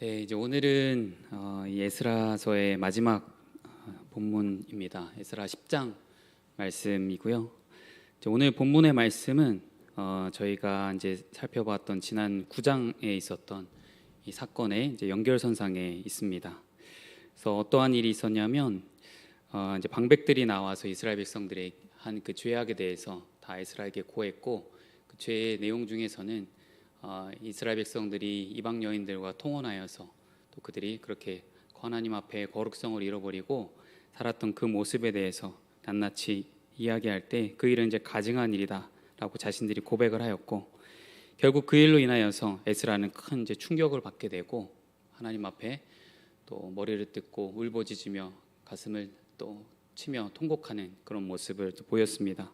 네, 이제 오늘은 이 에스라서의 마지막 본문입니다. 에스라 10장 말씀이고요. 이제 오늘 본문의 말씀은 저희가 이제 살펴봤던 지난 9장에 있었던 이 사건의 이제 연결선상에 있습니다. 그래서 어떠한 일이 있었냐면 이제 방백들이 나와서 이스라엘 백성들의 한 그 죄악에 대해서 다 에스라에게 고했고, 그 죄의 내용 중에서는 이스라엘 백성들이 이방 여인들과 통혼하여서 또 그들이 그렇게 하나님 앞에 거룩성을 잃어버리고 살았던 그 모습에 대해서 낱낱이 이야기할 때 그 일은 이제 가증한 일이다라고 자신들이 고백을 하였고, 결국 그 일로 인하여서 에스라는 큰 이제 충격을 받게 되고 하나님 앞에 또 머리를 뜯고 울부짖으며 가슴을 또 치며 통곡하는 그런 모습을 또 보였습니다.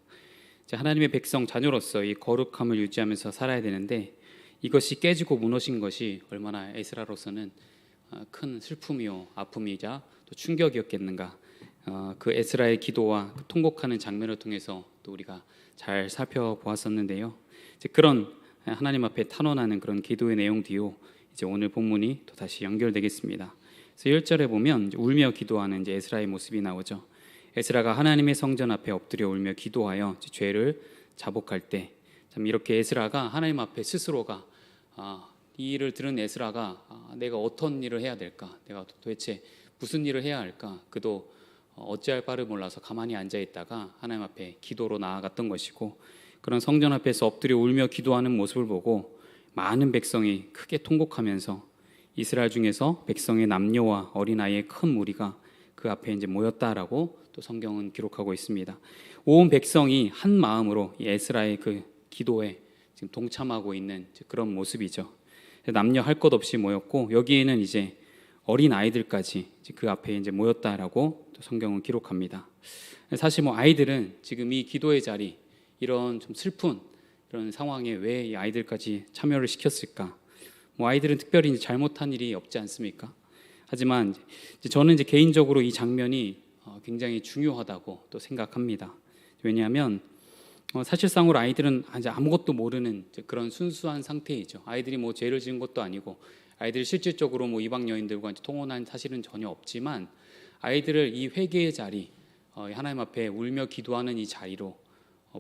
이제 하나님의 백성 자녀로서 이 거룩함을 유지하면서 살아야 되는데, 이것이 깨지고 무너진 것이 얼마나 에스라로서는 큰 슬픔이요 아픔이자 또 충격이었겠는가. 그 에스라의 기도와 그 통곡하는 장면을 통해서 또 우리가 잘 살펴보았었는데요. 이제 그런 하나님 앞에 탄원하는 그런 기도의 내용 뒤로 이제 오늘 본문이 또 다시 연결되겠습니다. 그래서 1절에 보면 울며 기도하는 이제 에스라의 모습이 나오죠. 에스라가 하나님의 성전 앞에 엎드려 울며 기도하여 죄를 자복할 때, 참 이렇게 에스라가 하나님 앞에 스스로가 이 일을 들은 에스라가 내가 어떤 일을 해야 될까, 내가 도대체 무슨 일을 해야 할까, 그도 어찌할 바를 몰라서 가만히 앉아 있다가 하나님 앞에 기도로 나아갔던 것이고, 그런 성전 앞에서 엎드려 울며 기도하는 모습을 보고 많은 백성이 크게 통곡하면서 이스라엘 중에서 백성의 남녀와 어린아이의 큰 무리가 그 앞에 이제 모였다라고 또 성경은 기록하고 있습니다. 온 백성이 한 마음으로 이 에스라의 그 기도에 지금 동참하고 있는 그런 모습이죠. 남녀 할 것 없이 모였고, 여기에는 이제 어린 아이들까지 그 앞에 이제 모였다라고 또 성경은 기록합니다. 사실 뭐 아이들은 지금 이 기도의 자리, 이런 좀 슬픈 이런 상황에 왜 이 아이들까지 참여를 시켰을까? 뭐 아이들은 특별히 이제 잘못한 일이 없지 않습니까? 하지만 이제 저는 이제 개인적으로 이 장면이 굉장히 중요하다고 또 생각합니다. 왜냐하면 사실상으로 아이들은 이제 아무것도 모르는 그런 순수한 상태이죠. 아이들이 뭐 죄를 지은 것도 아니고, 아이들이 실질적으로 뭐 이방 여인들과 이제 통혼한 사실은 전혀 없지만, 아이들을 이 회개의 자리, 하나님 앞에 울며 기도하는 이 자리로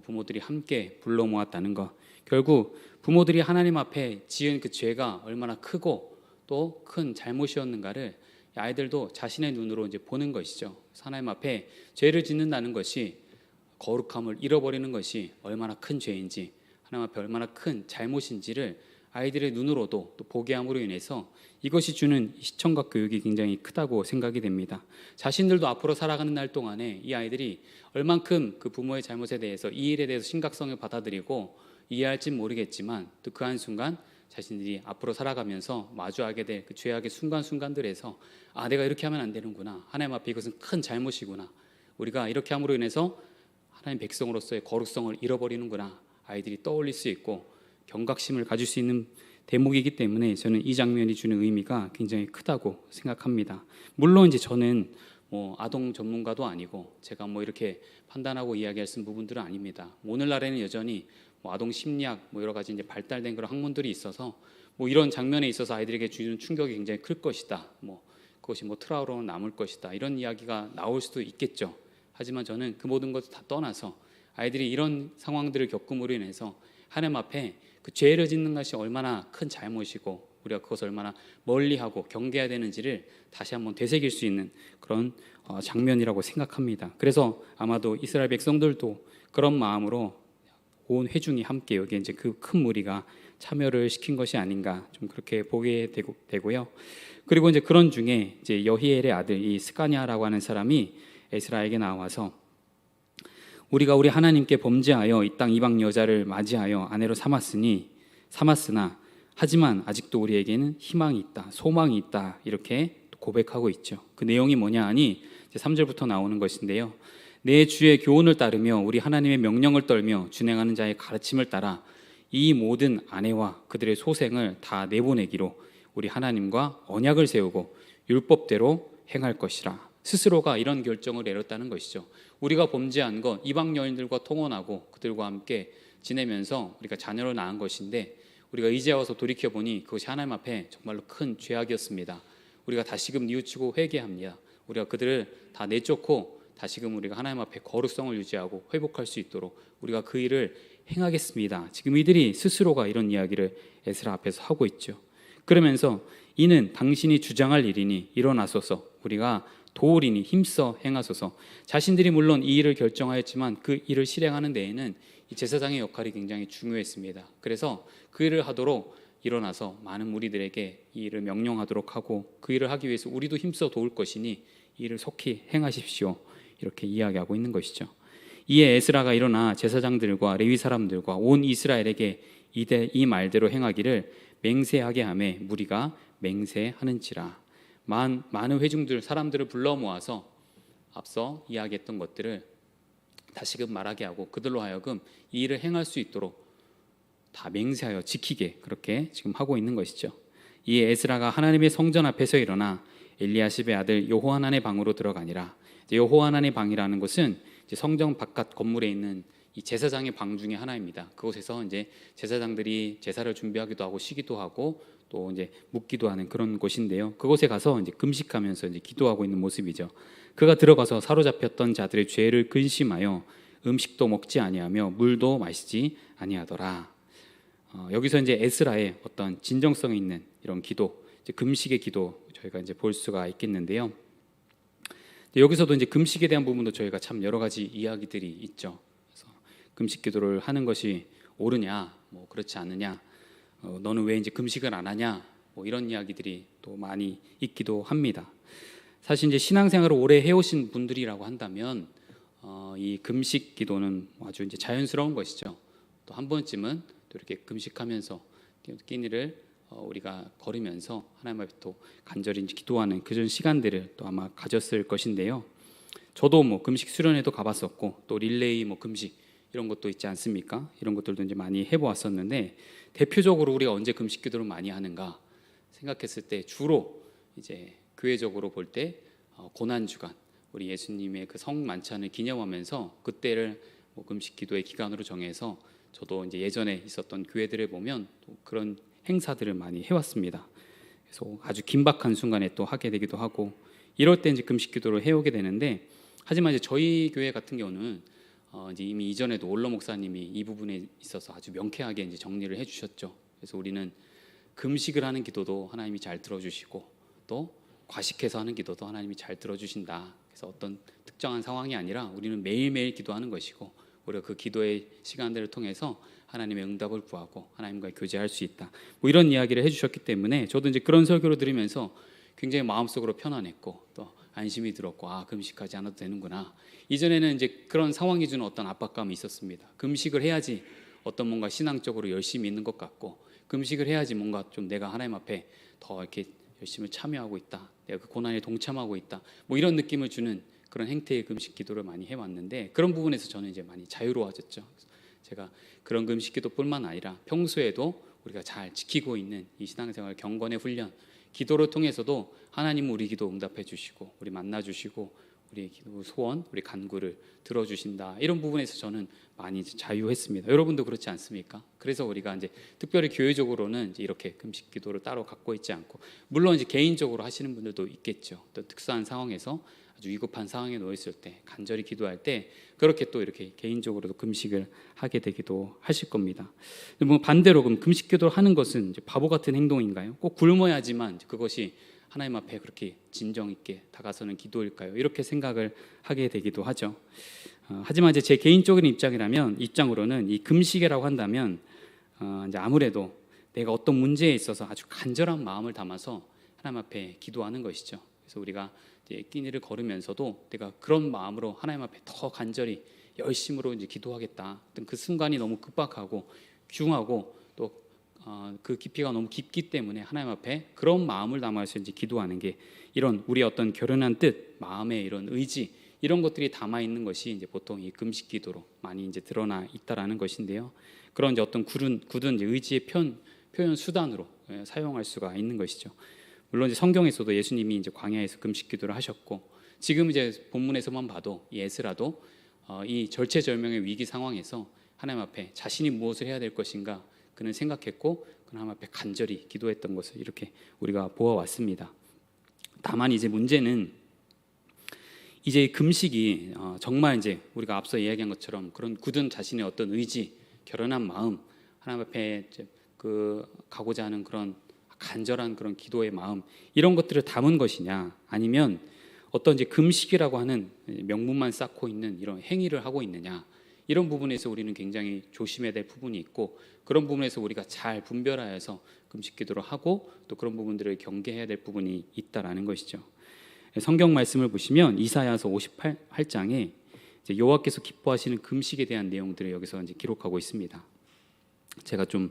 부모들이 함께 불러 모았다는 것, 결국 부모들이 하나님 앞에 지은 그 죄가 얼마나 크고 또 큰 잘못이었는가를 아이들도 자신의 눈으로 이제 보는 것이죠. 하나님 앞에 죄를 짓는다는 것이, 거룩함을 잃어버리는 것이 얼마나 큰 죄인지, 하나님 앞에 얼마나 큰 잘못인지를 아이들의 눈으로도 또 보게 함으로 인해서 이것이 주는 시청과 교육이 굉장히 크다고 생각이 됩니다. 자신들도 앞으로 살아가는 날 동안에 이 아이들이 얼만큼 그 부모의 잘못에 대해서, 이 일에 대해서 심각성을 받아들이고 이해할진 모르겠지만, 또 그 한순간 자신들이 앞으로 살아가면서 마주하게 될 그 죄악의 순간순간들에서 내가 이렇게 하면 안 되는구나, 하나님 앞에 이것은 큰 잘못이구나, 우리가 이렇게 함으로 인해서 하나님 백성으로서의 거룩성을 잃어버리는구나, 아이들이 떠올릴 수 있고 경각심을 가질 수 있는 대목이기 때문에 저는 이 장면이 주는 의미가 굉장히 크다고 생각합니다. 물론 이제 저는 뭐 아동 전문가도 아니고 제가 뭐 이렇게 판단하고 이야기할 수 있는 부분들은 아닙니다. 오늘날에는 여전히 뭐 아동 심리학 뭐 여러 가지 이제 발달된 그런 학문들이 있어서 뭐 이런 장면에 있어서 아이들에게 주는 충격이 굉장히 클 것이다, 뭐 그것이 뭐 트라우마로 남을 것이다, 이런 이야기가 나올 수도 있겠죠. 하지만 저는 그 모든 것을 다 떠나서 아이들이 이런 상황들을 겪음으로 인해서 하나님 앞에 그 죄를 짓는 것이 얼마나 큰 잘못이고 우리가 그것을 얼마나 멀리하고 경계해야 되는지를 다시 한번 되새길 수 있는 그런 장면이라고 생각합니다. 그래서 아마도 이스라엘 백성들도 그런 마음으로 온 회중이 함께 여기에 이제 그 큰 무리가 참여를 시킨 것이 아닌가, 좀 그렇게 보게 되고요. 그리고 이제 그런 중에 이제 여히엘의 아들 이 스가냐라고 하는 사람이 에스라에게 나와서, 우리가 우리 하나님께 범죄하여 이 땅 이방 여자를 맞이하여 아내로 삼았으나 하지만 아직도 우리에게는 희망이 있다, 소망이 있다, 이렇게 고백하고 있죠. 그 내용이 뭐냐 하니 3절부터 나오는 것인데요. 내 주의 교훈을 따르며 우리 하나님의 명령을 떨며 준행하는 자의 가르침을 따라 이 모든 아내와 그들의 소생을 다 내보내기로 우리 하나님과 언약을 세우고 율법대로 행할 것이라. 스스로가 이런 결정을 내렸다는 것이죠. 우리가 범죄한 것, 이방 여인들과 통혼하고 그들과 함께 지내면서 우리가 자녀를 낳은 것인데, 우리가 이제 와서 돌이켜 보니 그것이 하나님 앞에 정말로 큰 죄악이었습니다. 우리가 다시금 뉘우치고 회개합니다. 우리가 그들을 다 내쫓고 다시금 우리가 하나님 앞에 거룩성을 유지하고 회복할 수 있도록 우리가 그 일을 행하겠습니다. 지금 이들이 스스로가 이런 이야기를 에스라 앞에서 하고 있죠. 그러면서 이는 당신이 주장할 일이니 일어나소서, 우리가 도우리니 힘써 행하소서. 자신들이 물론 이 일을 결정하였지만 그 일을 실행하는 데에는 이 제사장의 역할이 굉장히 중요했습니다. 그래서 그 일을 하도록 일어나서 많은 무리들에게 이 일을 명령하도록 하고, 그 일을 하기 위해서 우리도 힘써 도울 것이니 이 일을 속히 행하십시오, 이렇게 이야기하고 있는 것이죠. 이에 에스라가 일어나 제사장들과 레위 사람들과 온 이스라엘에게 이 말대로 행하기를 맹세하게 하매 무리가 맹세하는지라. 많은 회중들 사람들을 불러 모아서 앞서 이야기했던 것들을 다시금 말하게 하고 그들로 하여금 이 일을 행할 수 있도록 다 맹세하여 지키게 그렇게 지금 하고 있는 것이죠. 이에 에스라가 하나님의 성전 앞에서 일어나 엘리야십의 아들 여호하난의 방으로 들어가니라. 여호하난의 방이라는 것은 이제 성전 바깥 건물에 있는 이 제사장의 방 중에 하나입니다. 그곳에서 이제 제사장들이 제사를 준비하기도 하고 쉬기도 하고 또 이제 묵기도 하는 그런 곳인데요. 그곳에 가서 이제 금식하면서 이제 기도하고 있는 모습이죠. 그가 들어가서 사로잡혔던 자들의 죄를 근심하여 음식도 먹지 아니하며 물도 마시지 아니하더라. 여기서 이제 에스라의 어떤 진정성 있는 이런 기도, 이제 금식의 기도 저희가 이제 볼 수가 있겠는데요. 여기서도 이제 금식에 대한 부분도 저희가 참 여러 가지 이야기들이 있죠. 그래서 금식 기도를 하는 것이 옳으냐, 뭐 그렇지 않느냐, 너는 왜 이제 금식을 안 하냐, 뭐 이런 이야기들이 또 많이 있기도 합니다. 사실 이제 신앙생활을 오래 해오신 분들이라고 한다면 이 금식 기도는 아주 이제 자연스러운 것이죠. 또 한 번쯤은 또 이렇게 금식하면서 끼니를 우리가 걸으면서 하나님 앞에 또 간절히 기도하는 그런 시간들을 또 아마 가졌을 것인데요. 저도 뭐 금식 수련회도 가봤었고 또 릴레이 뭐 금식 이런 것도 있지 않습니까? 이런 것들도 이제 많이 해보았었는데, 대표적으로 우리가 언제 금식 기도를 많이 하는가 생각했을 때 주로 이제 교회적으로 볼 때 고난 주간, 우리 예수님의 그 성 만찬을 기념하면서 그때를 뭐 금식 기도의 기간으로 정해서 저도 이제 예전에 있었던 교회들을 보면 또 그런 행사들을 많이 해왔습니다. 그래서 아주 긴박한 순간에 또 하게 되기도 하고, 이럴 때 이제 금식 기도를 해오게 되는데, 하지만 이제 저희 교회 같은 경우는 이제 이미 이전에도 올러 목사님이 이 부분에 있어서 아주 명쾌하게 이제 정리를 해주셨죠. 그래서 우리는 금식을 하는 기도도 하나님이 잘 들어주시고 또 과식해서 하는 기도도 하나님이 잘 들어주신다. 그래서 어떤 특정한 상황이 아니라 우리는 매일매일 기도하는 것이고, 우리가 그 기도의 시간들을 통해서 하나님의 응답을 구하고 하나님과 교제할 수 있다. 뭐 이런 이야기를 해주셨기 때문에 저도 이제 그런 설교를 들으면서 굉장히 마음속으로 편안했고 또 안심이 들었고, 금식하지 않아도 되는구나. 이전에는 이제 그런 상황이 주는 어떤 압박감이 있었습니다. 금식을 해야지 어떤 뭔가 신앙적으로 열심히 있는 것 같고, 금식을 해야지 뭔가 좀 내가 하나님 앞에 더 이렇게 열심히 참여하고 있다, 내가 그 고난에 동참하고 있다, 뭐 이런 느낌을 주는 그런 행태의 금식 기도를 많이 해왔는데, 그런 부분에서 저는 이제 많이 자유로워졌죠. 제가 그런 금식 기도뿐만 아니라 평소에도 우리가 잘 지키고 있는 이 신앙생활 경건의 훈련, 기도를 통해서도 하나님은 우리 기도 응답해 주시고 우리 만나 주시고 우리 기도 소원, 우리 간구를 들어주신다. 이런 부분에서 저는 많이 자유했습니다. 여러분도 그렇지 않습니까? 그래서 우리가 이제 특별히 교회적으로는 이제 이렇게 금식 기도를 따로 갖고 있지 않고, 물론 이제 개인적으로 하시는 분들도 있겠죠. 또 특수한 상황에서 아주 위급한 상황에 놓여 있을 때 간절히 기도할 때 그렇게 또 이렇게 개인적으로도 금식을 하게 되기도 하실 겁니다. 뭐 반대로 그럼 금식 기도를 하는 것은 이제 바보 같은 행동인가요? 꼭 굶어야지만 그것이 하나님 앞에 그렇게 진정 있게 다가서는 기도일까요? 이렇게 생각을 하게 되기도 하죠. 하지만 이제 제 개인적인 입장으로는 이 금식이라고 한다면 이제 아무래도 내가 어떤 문제에 있어서 아주 간절한 마음을 담아서 하나님 앞에 기도하는 것이죠. 그래서 우리가 이제 끼니를 걸으면서도 내가 그런 마음으로 하나님 앞에 더 간절히 열심으로 이제 기도하겠다. 그 순간이 너무 급박하고 귀중하고 또 그 깊이가 너무 깊기 때문에 하나님 앞에 그런 마음을 담아서 이제 기도하는 게, 이런 우리 어떤 결연한 뜻, 마음의 이런 의지, 이런 것들이 담아 있는 것이 이제 보통 이 금식 기도로 많이 이제 드러나 있다라는 것인데요. 그런 이제 어떤 굳은 이제 의지의 표현 수단으로 사용할 수가 있는 것이죠. 물론 이제 성경에서도 예수님이 이제 광야에서 금식 기도를 하셨고, 지금 이제 본문에서만 봐도 이 에스라도 이 절체절명의 위기 상황에서 하나님 앞에 자신이 무엇을 해야 될 것인가 그는 생각했고 그는 하나님 앞에 간절히 기도했던 것을 이렇게 우리가 보아왔습니다. 다만 이제 문제는 이제 금식이 정말 이제 우리가 앞서 이야기한 것처럼 그런 굳은 자신의 어떤 의지, 결연한 마음, 하나님 앞에 이제 가고자 하는 그런 간절한 그런 기도의 마음, 이런 것들을 담은 것이냐, 아니면 어떤 이제 금식이라고 하는 명분만 쌓고 있는 이런 행위를 하고 있느냐, 이런 부분에서 우리는 굉장히 조심해야 될 부분이 있고, 그런 부분에서 우리가 잘 분별하여서 금식 기도를 하고 또 그런 부분들을 경계해야 될 부분이 있다라는 것이죠. 성경 말씀을 보시면 이사야서 58장에 여호와께서 기뻐하시는 금식에 대한 내용들을 여기서 이제 기록하고 있습니다. 제가 좀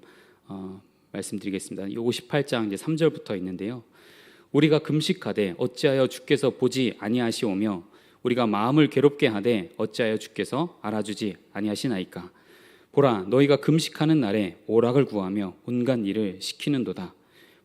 말씀드리겠습니다. 이 58장 이제 3절부터 있는데요. 우리가 금식하되 어찌하여 주께서 보지 아니하시오며 우리가 마음을 괴롭게 하되 어찌하여 주께서 알아주지 아니하시나이까. 보라, 너희가 금식하는 날에 오락을 구하며 온갖 일을 시키는도다.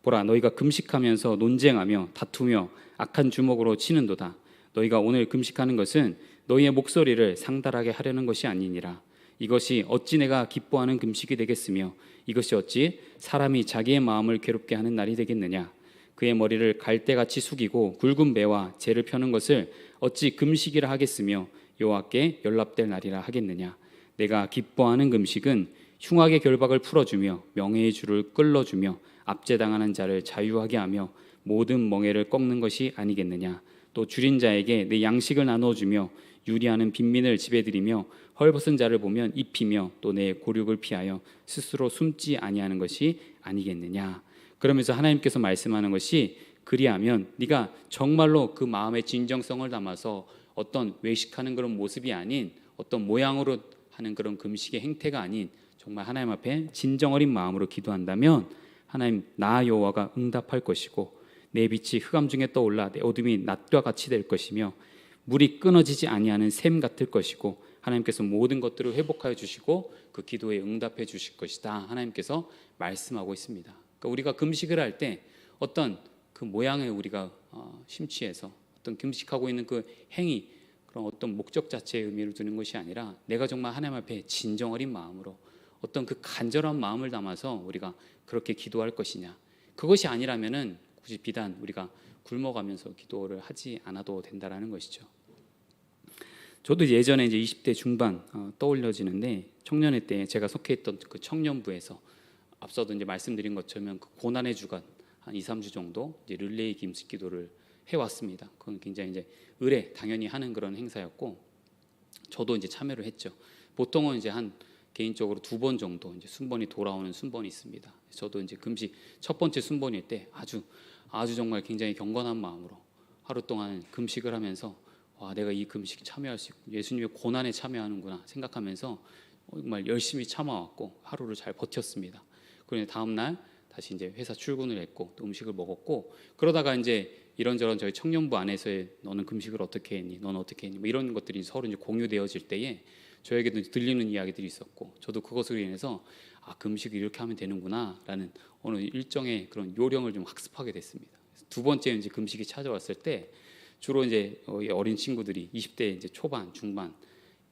보라, 너희가 금식하면서 논쟁하며 다투며 악한 주먹으로 치는도다. 너희가 오늘 금식하는 것은 너희의 목소리를 상달하게 하려는 것이 아니니라. 이것이 어찌 내가 기뻐하는 금식이 되겠으며 이것이 어찌 사람이 자기의 마음을 괴롭게 하는 날이 되겠느냐. 그의 머리를 갈대같이 숙이고 굵은 배와 재를 펴는 것을 어찌 금식이라 하겠으며 여호와께 연락될 날이라 하겠느냐. 내가 기뻐하는 금식은 흉악의 결박을 풀어주며 명예의 줄을 끌어주며 압제당하는 자를 자유하게 하며 모든 멍에를 꺾는 것이 아니겠느냐. 또 줄인 자에게 내 양식을 나눠주며 유리하는 빈민을 집에들이며 헐벗은 자를 보면 입히며 또 내 고륙을 피하여 스스로 숨지 아니하는 것이 아니겠느냐. 그러면서 하나님께서 말씀하는 것이, 그리하면 네가 정말로 그 마음의 진정성을 담아서 어떤 외식하는 그런 모습이 아닌 어떤 모양으로 하는 그런 금식의 행태가 아닌 정말 하나님 앞에 진정 어린 마음으로 기도한다면 하나님 나 여호와가 응답할 것이고 내 빛이 흑암 중에 떠올라 내 어둠이 낮과 같이 될 것이며 물이 끊어지지 아니하는 샘 같을 것이고 하나님께서 모든 것들을 회복하여 주시고 그 기도에 응답해 주실 것이다. 하나님께서 말씀하고 있습니다. 그러니까 우리가 금식을 할 때 어떤 그 모양에 우리가 심취해서 어떤 금식하고 있는 그 행위, 그런 어떤 목적 자체의 의미를 두는 것이 아니라 내가 정말 하나님 앞에 진정 어린 마음으로 어떤 그 간절한 마음을 담아서 우리가 그렇게 기도할 것이냐. 그것이 아니라면은 굳이 비단 우리가 굶어가면서 기도를 하지 않아도 된다라는 것이죠. 저도 예전에 이제 20대 중반 떠올려지는데, 청년회 때 제가 속해 있던 그 청년부에서 앞서도 이제 말씀드린 것처럼 그 고난의 주간 한 2, 3주 정도 이제 릴레이 금식 기도를 해왔습니다. 그건 굉장히 이제 의례 당연히 하는 그런 행사였고, 저도 이제 참여를 했죠. 보통은 이제 한 개인적으로 2번 정도 이제 순번이 돌아오는 순번이 있습니다. 저도 이제 금식 첫 번째 순번일 때 아주 정말 굉장히 경건한 마음으로 하루 동안 금식을 하면서, 와, 내가 이 금식 참여할 수 있고 예수님의 고난에 참여하는구나 생각하면서 정말 열심히 참아왔고 하루를 잘 버텼습니다. 그런데 다음 날 다시 이제 회사 출근을 했고 또 음식을 먹었고, 그러다가 이제 이런저런 저희 청년부 안에서의 너는 금식을 어떻게 했니, 너는 어떻게 했니, 뭐 이런 것들이 서로 이제 공유되어질 때에 저에게도 들리는 이야기들이 있었고, 저도 그것으로 인해서 금식을 이렇게 하면 되는구나라는 어느 일정의 그런 요령을 좀 학습하게 됐습니다. 두 번째 이제 금식이 찾아왔을 때 주로 이제 어린 친구들이 20대 이제 초반, 중반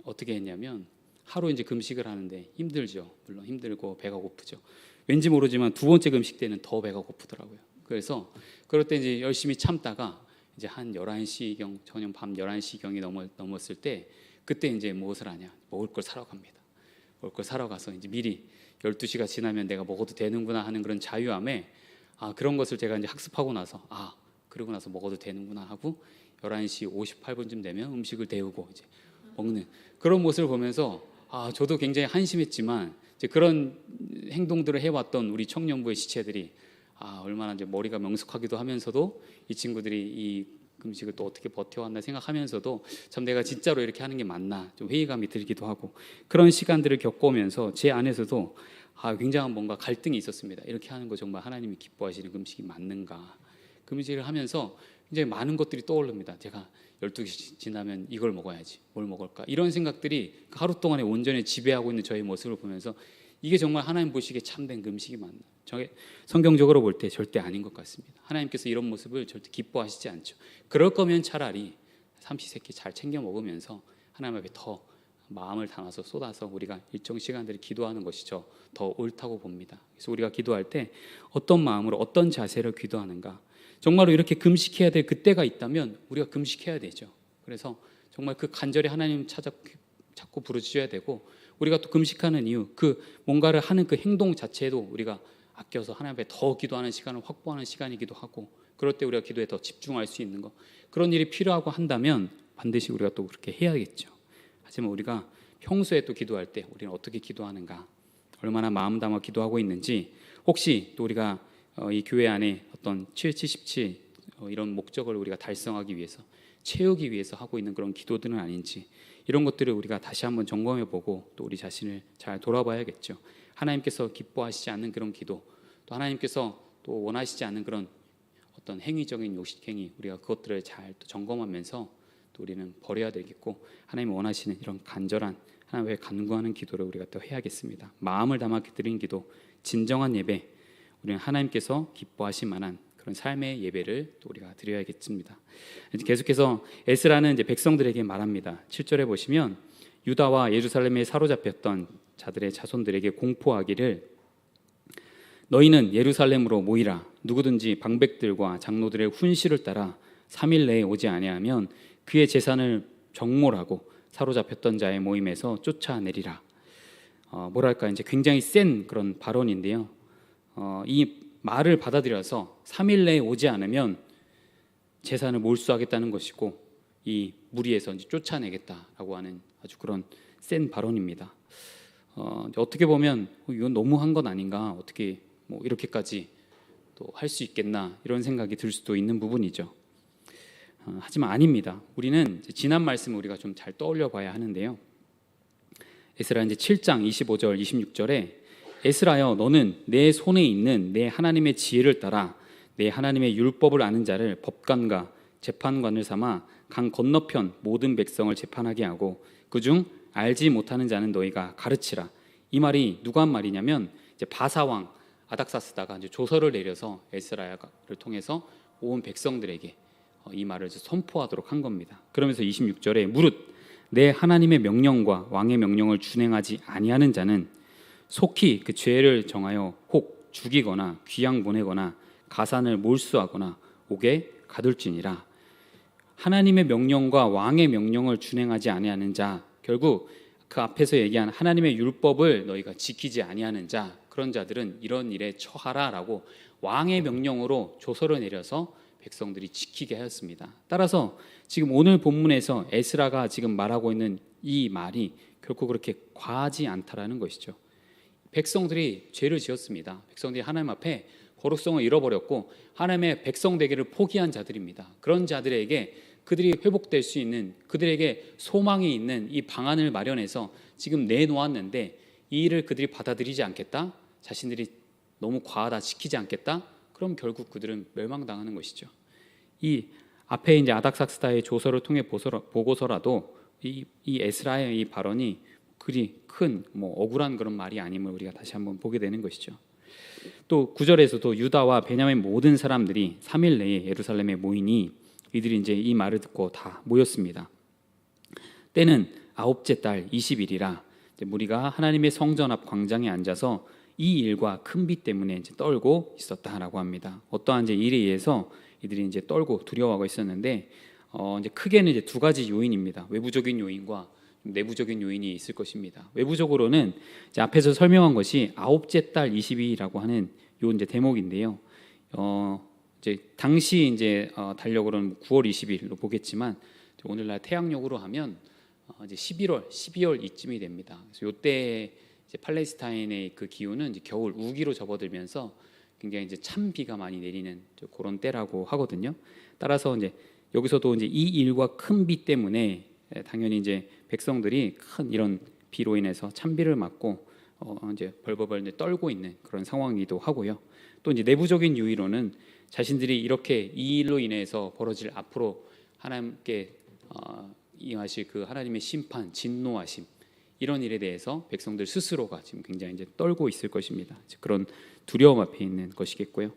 어떻게 했냐면, 하루 이제 금식을 하는데 힘들죠. 물론 힘들고 배가 고프죠. 왠지 모르지만 두 번째 금식 때는 더 배가 고프더라고요. 그래서 그럴 때 이제 열심히 참다가 이제 한 11시경, 저녁 밤 11시경이 넘었을 때 그때 이제 무엇을 하냐? 먹을 걸 사러 갑니다. 먹을 걸 사러 가서 이제 미리 12시가 지나면 내가 먹어도 되는구나 하는 그런 자유함에, 그런 것을 제가 이제 학습하고 나서 그러고 나서 먹어도 되는구나 하고 11시 58분쯤 되면 음식을 데우고 이제 먹는 그런 모습을 보면서 저도 굉장히 한심했지만 이제 그런 행동들을 해왔던 우리 청년부의 지체들이 얼마나 이제 머리가 명석하기도 하면서도 이 친구들이 이 금식을 또 어떻게 버텨왔나 생각하면서도 참 내가 진짜로 이렇게 하는 게 맞나 좀 회의감이 들기도 하고, 그런 시간들을 겪어오면서 제 안에서도 굉장한 뭔가 갈등이 있었습니다. 이렇게 하는 거 정말 하나님이 기뻐하시는 금식이 맞는가. 금식을 하면서 굉장히 많은 것들이 떠오릅니다. 제가 12시 지나면 이걸 먹어야지, 뭘 먹을까, 이런 생각들이 하루 동안에 온전히 지배하고 있는 저의 모습을 보면서 이게 정말 하나님 보시기에 참된 금식이 맞나. 성경적으로 볼 때 절대 아닌 것 같습니다. 하나님께서 이런 모습을 절대 기뻐하시지 않죠. 그럴 거면 차라리 삼시세끼 잘 챙겨 먹으면서 하나님 앞에 더 마음을 담아서 쏟아서 우리가 일정 시간들이 기도하는 것이 더 옳다고 봅니다. 그래서 우리가 기도할 때 어떤 마음으로 어떤 자세로 기도하는가, 정말로 이렇게 금식해야 될 그때가 있다면 우리가 금식해야 되죠. 그래서 정말 그 간절히 하나님 자꾸 부르짖어야 되고, 우리가 또 금식하는 이유, 그 뭔가를 하는 그 행동 자체도 우리가 아껴서 하나님 앞에 더 기도하는 시간을 확보하는 시간이기도 하고, 그럴 때 우리가 기도에 더 집중할 수 있는 것, 그런 일이 필요하고 한다면 반드시 우리가 또 그렇게 해야겠죠. 하지만 우리가 평소에 또 기도할 때 우리는 어떻게 기도하는가, 얼마나 마음 담아 기도하고 있는지, 혹시 또 우리가 이 교회 안에 어떤 777 이런 목적을 우리가 달성하기 위해서, 채우기 위해서 하고 있는 그런 기도들은 아닌지, 이런 것들을 우리가 다시 한번 점검해보고 또 우리 자신을 잘 돌아봐야겠죠. 하나님께서 기뻐하시지 않는 그런 기도, 또 하나님께서 또 원하시지 않는 그런 어떤 행위적인 요식행위, 우리가 그것들을 잘 또 점검하면서 또 우리는 버려야 되겠고, 하나님이 원하시는 이런 간절한 하나님의 간구하는 기도를 우리가 또 해야겠습니다. 마음을 담아 드린 기도, 진정한 예배, 우리는 하나님께서 기뻐하실 만한 그런 삶의 예배를 또 우리가 드려야겠습니다. 계속해서 에스라는 이제 백성들에게 말합니다. 7절에 보시면 유다와 예루살렘에 사로잡혔던 자들의 자손들에게 공포하기를, 너희는 예루살렘으로 모이라. 누구든지 방백들과 장로들의 훈시를 따라 3일 내에 오지 아니하면 그의 재산을 정몰하고 사로잡혔던 자의 모임에서 쫓아내리라. 뭐랄까, 이제 굉장히 센 그런 발언인데요. 이 말을 받아들여서 3일 내에 오지 않으면 재산을 몰수하겠다는 것이고, 이 무리에서 이제 쫓아내겠다라고 하는 아주 그런 센 발언입니다. 어떻게 보면 이건 너무한 건 아닌가, 어떻게 뭐 이렇게까지 또 할 수 있겠나, 이런 생각이 들 수도 있는 부분이죠. 하지만 아닙니다. 우리는 지난 말씀을 우리가 좀 잘 떠올려 봐야 하는데요. 에스라 이제 7장 25절 26절에 에스라여, 너는 내 손에 있는 내 하나님의 지혜를 따라 내 하나님의 율법을 아는 자를 법관과 재판관을 삼아 강 건너편 모든 백성을 재판하게 하고 그중 알지 못하는 자는 너희가 가르치라. 이 말이 누가 한 말이냐면, 이제 바사왕 아닥사스다가 이제 조서를 내려서 에스라를 통해서 온 백성들에게 이 말을 선포하도록 한 겁니다. 그러면서 26절에 무릇 내 하나님의 명령과 왕의 명령을 준행하지 아니하는 자는 속히 그 죄를 정하여 혹 죽이거나 귀양 보내거나 가산을 몰수하거나 옥에 가둘지니라. 하나님의 명령과 왕의 명령을 준행하지 아니하는 자, 결국 그 앞에서 얘기한 하나님의 율법을 너희가 지키지 아니하는 자, 그런 자들은 이런 일에 처하라라고 왕의 명령으로 조서를 내려서 백성들이 지키게 하였습니다. 따라서 지금 오늘 본문에서 에스라가 지금 말하고 있는 이 말이 결코 그렇게 과하지 않다라는 것이죠. 백성들이 죄를 지었습니다. 백성들이 하나님 앞에 거룩성을 잃어버렸고 하나님의 백성 되기를 포기한 자들입니다. 그런 자들에게 그들이 회복될 수 있는, 그들에게 소망이 있는 이 방안을 마련해서 지금 내놓았는데, 이 일을 그들이 받아들이지 않겠다, 자신들이 너무 과하다, 지키지 않겠다, 그럼 결국 그들은 멸망당하는 것이죠. 이 앞에 이제 아닥사스다의 조서를 통해 보고서라도 이 에스라의 이 발언이 그리 큰 억울한 그런 말이 아님을 우리가 다시 한번 보게 되는 것이죠. 또 9절에서도 유다와 베냐민 모든 사람들이 3일 내에 예루살렘에 모이니 이들이 이제 이 말을 듣고 다 모였습니다. 때는 9째 달 20일이라 무리가 하나님의 성전 앞 광장에 앉아서 이 일과 큰 비 때문에 이제 떨고 있었다라고 합니다. 어떠한 이제 일에 의해서 이들이 이제 떨고 두려워하고 있었는데, 이제 크게는 이제 두 가지 요인입니다. 외부적인 요인과 내부적인 요인이 있을 것입니다. 외부적으로는 이제 앞에서 설명한 것이 9째 달 20일이라고 하는 요 이제 대목인데요. 이제 당시 이제 달력으로는 9월 20일로 보겠지만 오늘날 태양력으로 하면 이제 11월, 12월 이쯤이 됩니다. 그래서 요때 이제 팔레스타인의 그 기후는 이제 겨울 우기로 접어들면서 굉장히 이제 찬 비가 많이 내리는 그런 때라고 하거든요. 따라서 이제 여기서도 이제 이 일과 큰 비 때문에 당연히 이제 백성들이 큰 이런 비로 인해서 찬비를 맞고 이제 벌벌벌 이제 떨고 있는 그런 상황이기도 하고요. 또 이제 내부적인 요인으로는 자신들이 이렇게 이 일로 인해서 벌어질 앞으로 하나님께 임하실 그 하나님의 심판, 진노하심, 이런 일에 대해서 백성들 스스로가 지금 굉장히 이제 떨고 있을 것입니다. 그런 두려움 앞에 있는 것이겠고요.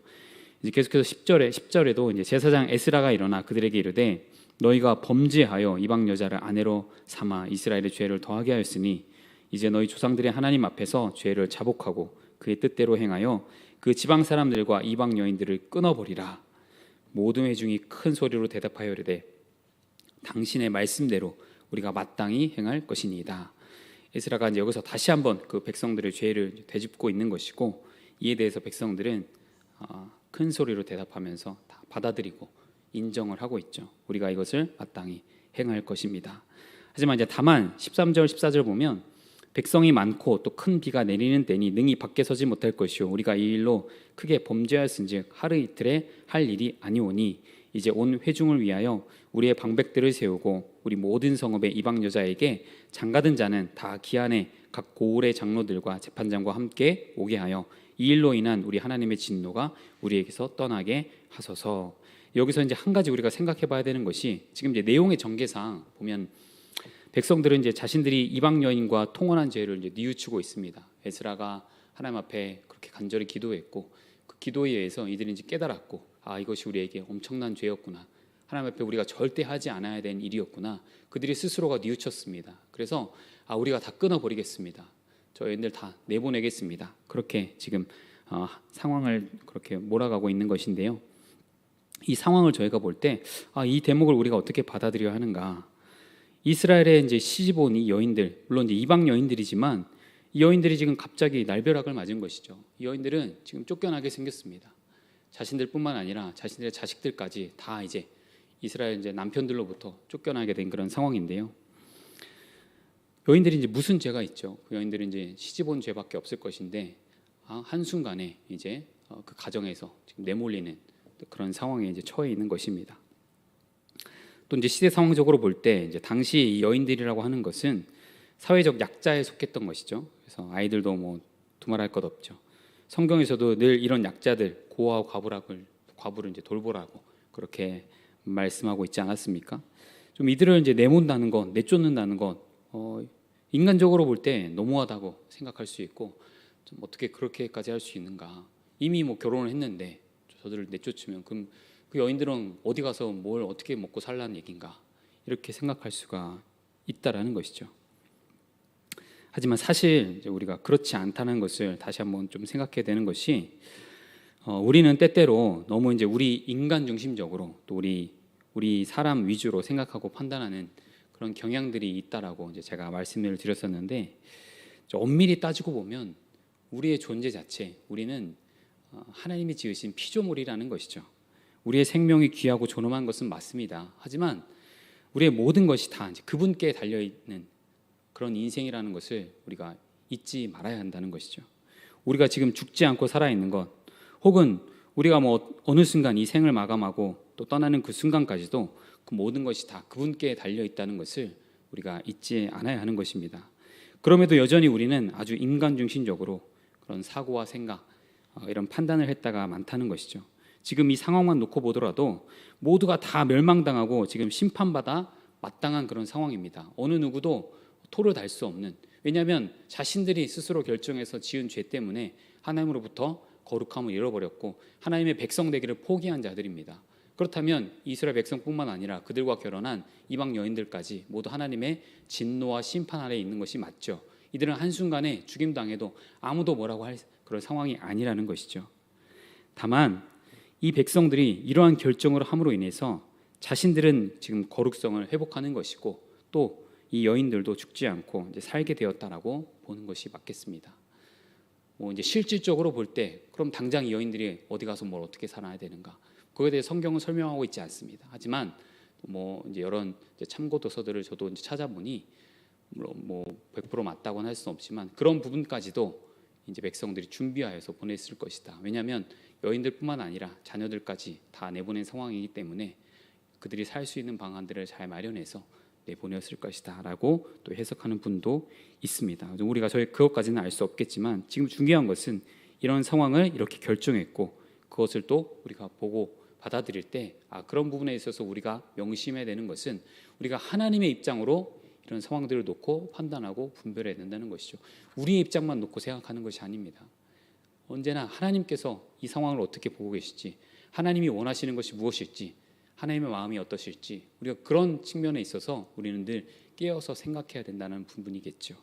이제 계속해서 10절에도 이제 제사장 에스라가 일어나 그들에게 이르되 너희가 범죄하여 이방 여자를 아내로 삼아 이스라엘의 죄를 더하게 하였으니 이제 너희 조상들의 하나님 앞에서 죄를 자복하고 그의 뜻대로 행하여 그 지방 사람들과 이방 여인들을 끊어버리라. 모든 회중이 큰 소리로 대답하여 이르되 당신의 말씀대로 우리가 마땅히 행할 것이니이다. 에스라가 이제 여기서 다시 한번 그 백성들의 죄를 되짚고 있는 것이고, 이에 대해서 백성들은 큰 소리로 대답하면서 다 받아들이고 인정을 하고 있죠. 우리가 이것을 마땅히 행할 것입니다. 하지만 이제 다만 13절 14절 보면 백성이 많고 또 큰 비가 내리는 때니 능히 밖에 서지 못할 것이요 우리가 이 일로 크게 범죄하였은즉 하루 이틀에 할 일이 아니오니 이제 온 회중을 위하여 우리의 방백들을 세우고 우리 모든 성읍의 이방 여자에게 장가든 자는 다 기한에 각 고을의 장로들과 재판장과 함께 오게 하여 이 일로 인한 우리 하나님의 진노가 우리에게서 떠나게 하소서. 여기서 이제 한 가지 우리가 생각해 봐야 되는 것이, 지금 이제 내용의 전개상 보면 백성들은 이제 자신들이 이방 여인과 통혼한 죄를 이제 뉘우치고 있습니다. 에스라가 하나님 앞에 그렇게 간절히 기도했고 그 기도에 의해서 이들이 이제 깨달았고, 이것이 우리에게 엄청난 죄였구나, 하나님 앞에 우리가 절대 하지 않아야 되는 일이었구나, 그들이 스스로가 뉘우쳤습니다. 그래서 우리가 다 끊어버리겠습니다, 저희들 다 내보내겠습니다, 그렇게 지금 상황을 그렇게 몰아가고 있는 것인데요. 이 상황을 저희가 볼 때 이 대목을 우리가 어떻게 받아들여야 하는가. 이스라엘의 이제 시집 온 이 여인들, 물론 이제 이방 여인들이지만 이 여인들이 지금 갑자기 날벼락을 맞은 것이죠. 이 여인들은 지금 쫓겨나게 생겼습니다. 자신들뿐만 아니라 자신들의 자식들까지 다 이제 이스라엘 이제 남편들로부터 쫓겨나게 된 그런 상황인데요. 여인들이 이제 무슨 죄가 있죠? 그 여인들은 이제 시집 온 죄밖에 없을 것인데 한 순간에 이제 그 가정에서 지금 내몰리는 그런 상황에 이제 처해 있는 것입니다. 또 이제 시대 상황적으로 볼 때 이제 당시 이 여인들이라고 하는 것은 사회적 약자에 속했던 것이죠. 그래서 아이들도 뭐 두말할 것 없죠. 성경에서도 늘 이런 약자들, 고아와 과부를 이제 돌보라고 그렇게 말씀하고 있지 않았습니까? 좀 이들을 이제 내몬다는 것, 내쫓는다는 것, 인간적으로 볼 때 너무하다고 생각할 수 있고, 좀 어떻게 그렇게까지 할 수 있는가? 이미 뭐 결혼을 했는데 저들을 내쫓으면 그럼 그 여인들은 어디 가서 뭘 어떻게 먹고 살라는 얘기인가? 이렇게 생각할 수가 있다라는 것이죠. 하지만 사실 이제 우리가 그렇지 않다는 것을 다시 한번 좀 생각해야 되는 것이, 우리는 때때로 너무 이제 우리 인간 중심적으로 또 우리 사람 위주로 생각하고 판단하는 그런 경향들이 있다라고 이제 제가 말씀을 드렸었는데, 엄밀히 따지고 보면 우리의 존재 자체, 우리는 하나님이 지으신 피조물이라는 것이죠. 우리의 생명이 귀하고 존엄한 것은 맞습니다. 하지만 우리의 모든 것이 다 이제 그분께 달려 있는 그런 인생이라는 것을 우리가 잊지 말아야 한다는 것이죠. 우리가 지금 죽지 않고 살아 있는 것, 혹은 우리가 뭐 어느 순간 이 생을 마감하고 또 떠나는 그 순간까지도 그 모든 것이 다 그분께 달려 있다는 것을 우리가 잊지 않아야 하는 것입니다. 그럼에도 여전히 우리는 아주 인간 중심적으로 그런 사고와 생각, 이런 판단을 했다가 많다는 것이죠. 지금 이 상황만 놓고 보더라도 모두가 다 멸망당하고 지금 심판받아 마땅한 그런 상황입니다. 어느 누구도 토를 달 수 없는, 왜냐하면 자신들이 스스로 결정해서 지은 죄 때문에 하나님으로부터 거룩함을 잃어버렸고 하나님의 백성 되기를 포기한 자들입니다. 그렇다면 이스라엘 백성뿐만 아니라 그들과 결혼한 이방 여인들까지 모두 하나님의 진노와 심판 아래에 있는 것이 맞죠. 이들은 한순간에 죽임당해도 아무도 뭐라고 할 그런 상황이 아니라는 것이죠. 다만 이 백성들이 이러한 결정을 함으로 인해서 자신들은 지금 거룩성을 회복하는 것이고, 또 이 여인들도 죽지 않고 이제 살게 되었다라고 보는 것이 맞겠습니다. 뭐 이제 실질적으로 볼 때 그럼 당장 이 여인들이 어디 가서 뭘 어떻게 살아야 되는가? 그거에 대해 성경은 설명하고 있지 않습니다. 하지만 뭐 이제 여러 이제 참고 도서들을 저도 이제 찾아보니 뭐 100% 맞다고는 할 수는 없지만 그런 부분까지도 이제 백성들이 준비하여서 보냈을 것이다. 왜냐하면 여인들뿐만 아니라 자녀들까지 다 내보낸 상황이기 때문에 그들이 살 수 있는 방안들을 잘 마련해서 내보냈을 것이다라고 또 해석하는 분도 있습니다. 우리가 그것까지는 알 수 없겠지만 지금 중요한 것은 이런 상황을 이렇게 결정했고 그것을 또 우리가 보고 받아들일 때 그런 부분에 있어서 우리가 명심해야 되는 것은 우리가 하나님의 입장으로 이런 상황들을 놓고 판단하고 분별해야 된다는 것이죠. 우리의 입장만 놓고 생각하는 것이 아닙니다. 언제나 하나님께서 이 상황을 어떻게 보고 계실지, 하나님이 원하시는 것이 무엇일지, 하나님의 마음이 어떠실지 우리가 그런 측면에 있어서 우리는 늘 깨어서 생각해야 된다는 부분이겠죠.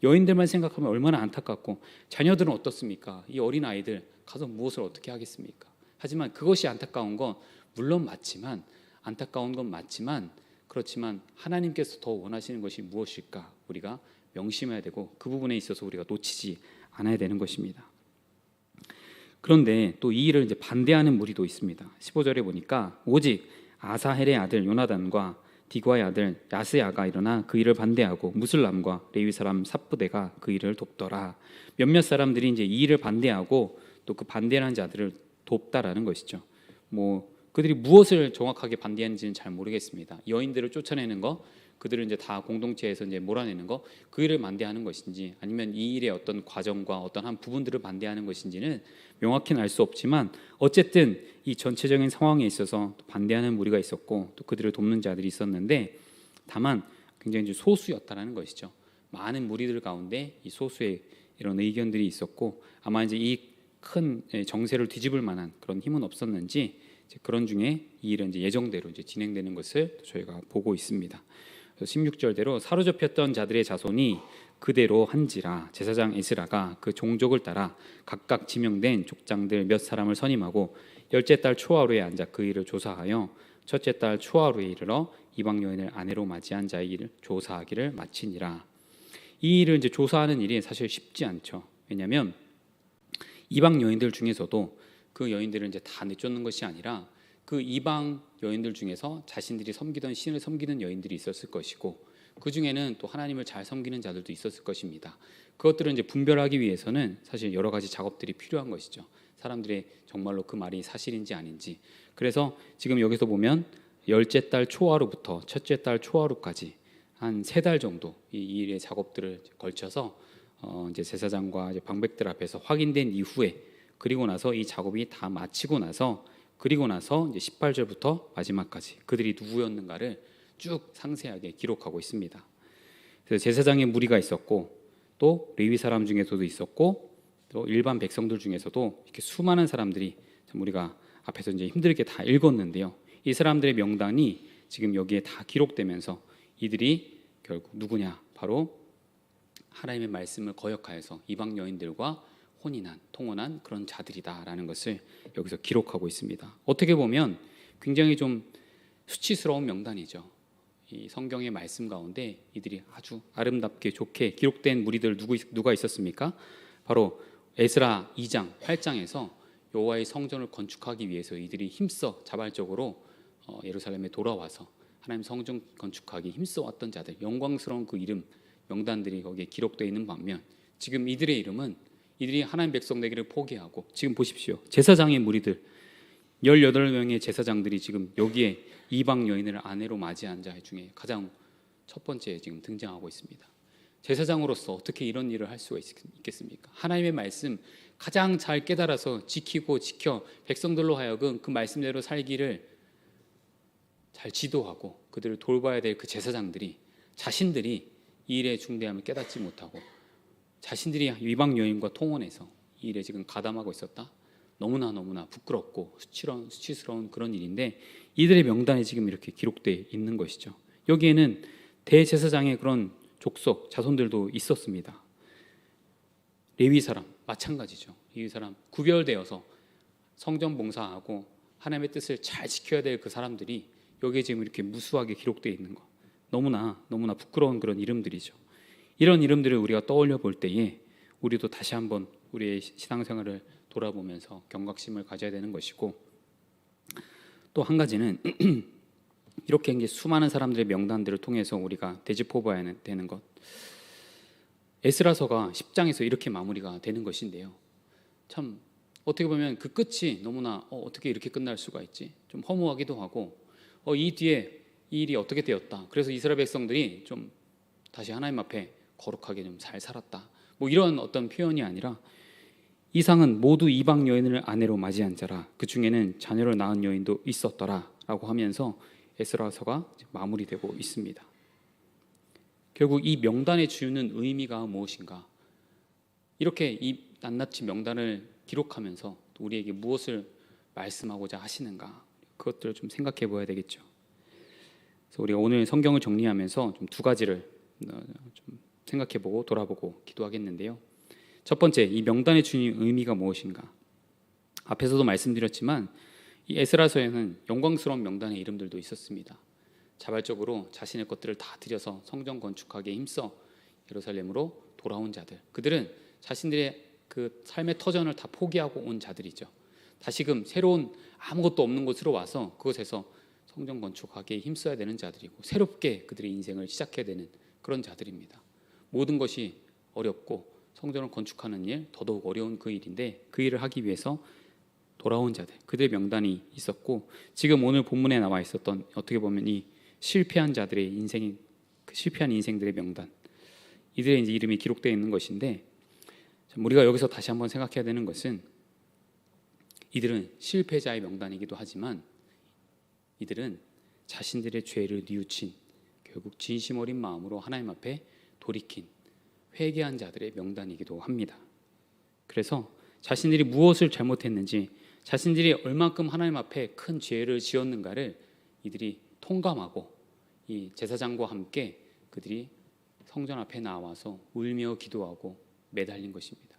여인들만 생각하면 얼마나 안타깝고 자녀들은 어떻습니까? 이 어린 아이들 가서 무엇을 어떻게 하겠습니까? 하지만 그것이 안타까운 건 물론 맞지만 안타까운 건 맞지만 그렇지만 하나님께서 더 원하시는 것이 무엇일까 우리가 명심해야 되고 그 부분에 있어서 우리가 놓치지 않아야 되는 것입니다. 그런데 또 이 일을 이제 반대하는 무리도 있습니다. 15절에 보니까 오직 아사헬의 아들 요나단과 디과의 아들 야스야가 일어나 그 일을 반대하고 무슬람과 레위 사람 삽부대가 그 일을 돕더라. 몇몇 사람들이 이제 이 일을 반대하고 또 그 반대하는 자들을 돕다라는 것이죠. 그들이 무엇을 정확하게 반대하는지는 잘 모르겠습니다. 여인들을 쫓아내는 거, 그들을 이제 다 공동체에서 이제 몰아내는 거, 그 일을 반대하는 것인지 아니면 이 일의 어떤 과정과 어떤 한 부분들을 반대하는 것인지는 명확히는 알 수 없지만 어쨌든 이 전체적인 상황에 있어서 반대하는 무리가 있었고 또 그들을 돕는 자들이 있었는데 다만 굉장히 소수였다라는 것이죠. 많은 무리들 가운데 이 소수의 이런 의견들이 있었고 아마 이제 이 큰 정세를 뒤집을 만한 그런 힘은 없었는지 그런 중에 이 일은 이제 예정대로 이제 진행되는 것을 저희가 보고 있습니다. 16절대로 사로잡혔던 자들의 자손이 그대로 한지라 제사장 에스라가 그 종족을 따라 각각 지명된 족장들 몇 사람을 선임하고 열째 달 초하루에 앉아 그 일을 조사하여 첫째 달 초하루에 이르러 이방 여인을 아내로 맞이한 자의 일을 조사하기를 마치니라. 이 일을 이제 조사하는 일이 사실 쉽지 않죠. 왜냐하면 이방 여인들 중에서도 그 여인들을 이제 다 내쫓는 것이 아니라 그 이방 여인들 중에서 자신들이 섬기던 신을 섬기는 여인들이 있었을 것이고 그 중에는 또 하나님을 잘 섬기는 자들도 있었을 것입니다. 그것들을 이제 분별하기 위해서는 사실 여러 가지 작업들이 필요한 것이죠. 사람들의 정말로 그 말이 사실인지 아닌지. 그래서 지금 여기서 보면 열째 달 초하루부터 첫째 달 초하루까지 한 3달 정도 이 일의 작업들을 걸쳐서 이제 제사장과 이제 방백들 앞에서 확인된 이후에 그리고 나서 이 작업이 다 마치고 나서 그리고 나서 이제 18절부터 마지막까지 그들이 누구였는가를 쭉 상세하게 기록하고 있습니다. 그래서 제사장의 무리가 있었고 또 레위 사람 중에서도 있었고 또 일반 백성들 중에서도 이렇게 수많은 사람들이 참 우리가 앞에서 이제 힘들게 다 읽었는데요. 이 사람들의 명단이 지금 여기에 다 기록되면서 이들이 결국 누구냐? 바로 하나님의 말씀을 거역하여서 이방 여인들과 혼인한, 통혼한 그런 자들이다라는 것을 여기서 기록하고 있습니다. 어떻게 보면 굉장히 좀 수치스러운 명단이죠. 이 성경의 말씀 가운데 이들이 아주 아름답게 좋게 기록된 무리들 누가 있었습니까? 바로 에스라 2장, 8장에서 여호와의 성전을 건축하기 위해서 이들이 힘써 자발적으로 예루살렘에 돌아와서 하나님 성전 건축하기 힘써 왔던 자들, 영광스러운 그 이름 명단들이 거기에 기록되어 있는 반면 지금 이들의 이름은 이들이 하나님 백성 되기를 포기하고 지금 보십시오. 제사장의 무리들 18명의 제사장들이 지금 여기에 이방 여인을 아내로 맞이한 자 중에 가장 첫 번째에 지금 등장하고 있습니다. 제사장으로서 어떻게 이런 일을 할 수가 있겠습니까? 하나님의 말씀 가장 잘 깨달아서 지키고 지켜 백성들로 하여금 그 말씀대로 살기를 잘 지도하고 그들을 돌봐야 될 그 제사장들이 자신들이 이 일의 중대함을 깨닫지 못하고 자신들이 이방 여인과 통혼해서 이 일에 지금 가담하고 있었다. 너무나 부끄럽고 수치스러운 그런 일인데 이들의 명단이 지금 이렇게 기록되어 있는 것이죠. 여기에는 대제사장의 그런 족속 자손들도 있었습니다. 레위 사람 마찬가지죠. 이 사람 구별되어서 성전 봉사하고 하나님의 뜻을 잘 지켜야 될 그 사람들이 여기에 지금 이렇게 무수하게 기록되어 있는 것. 너무나 부끄러운 그런 이름들이죠. 이런 이름들을 우리가 떠올려 볼 때에 우리도 다시 한번 우리의 신앙생활을 돌아보면서 경각심을 가져야 되는 것이고 또 한 가지는 이렇게 이제 수많은 사람들의 명단들을 통해서 우리가 되짚어봐야 되는 것. 에스라서가 10장에서 이렇게 마무리가 되는 것인데요. 참 어떻게 보면 그 끝이 너무나 어떻게 이렇게 끝날 수가 있지? 좀 허무하기도 하고 이 뒤에 이 일이 어떻게 되었다. 그래서 이스라엘 백성들이 좀 다시 하나님 앞에 거룩하게 좀 잘 살았다. 이런 어떤 표현이 아니라 이상은 모두 이방 여인을 아내로 맞이한 자라 그 중에는 자녀를 낳은 여인도 있었더라라고 하면서 에스라서가 마무리되고 있습니다. 결국 이 명단에 주는 의미가 무엇인가? 이렇게 이 낱낱이 명단을 기록하면서 우리에게 무엇을 말씀하고자 하시는가? 그것들을 좀 생각해 보아야 되겠죠. 그래서 우리가 오늘 성경을 정리하면서 좀 두 가지를 좀 생각해 보고 돌아보고 기도하겠는데요. 첫 번째, 이 명단에 주는 의미가 무엇인가? 앞에서도 말씀드렸지만 이 에스라서에는 영광스러운 명단의 이름들도 있었습니다. 자발적으로 자신의 것들을 다 들여서 성전 건축하기에 힘써 예루살렘으로 돌아온 자들, 그들은 자신들의 그 삶의 터전을 다 포기하고 온 자들이죠. 다시금 새로운 아무것도 없는 곳으로 와서 그곳에서 성전 건축하기에 힘써야 되는 자들이고 새롭게 그들의 인생을 시작해야 되는 그런 자들입니다. 모든 것이 어렵고 성전을 건축하는 일 더더욱 어려운 그 일인데 그 일을 하기 위해서 돌아온 자들, 그들의 명단이 있었고, 지금 오늘 본문에 나와 있었던 어떻게 보면 이 실패한 자들의 인생이, 그 실패한 인생들의 명단, 이들의 이제 이름이 기록되어 있는 것인데, 우리가 여기서 다시 한번 생각해야 되는 것은 이들은 실패자의 명단이기도 하지만 이들은 자신들의 죄를 뉘우친, 결국 진심 어린 마음으로 하나님 앞에 돌이킨, 회개한 자들의 명단이기도 합니다. 그래서 자신들이 무엇을 잘못했는지, 자신들이 얼만큼 하나님 앞에 큰 죄를 지었는가를 이들이 통감하고 이 제사장과 함께 그들이 성전 앞에 나와서 울며 기도하고 매달린 것입니다.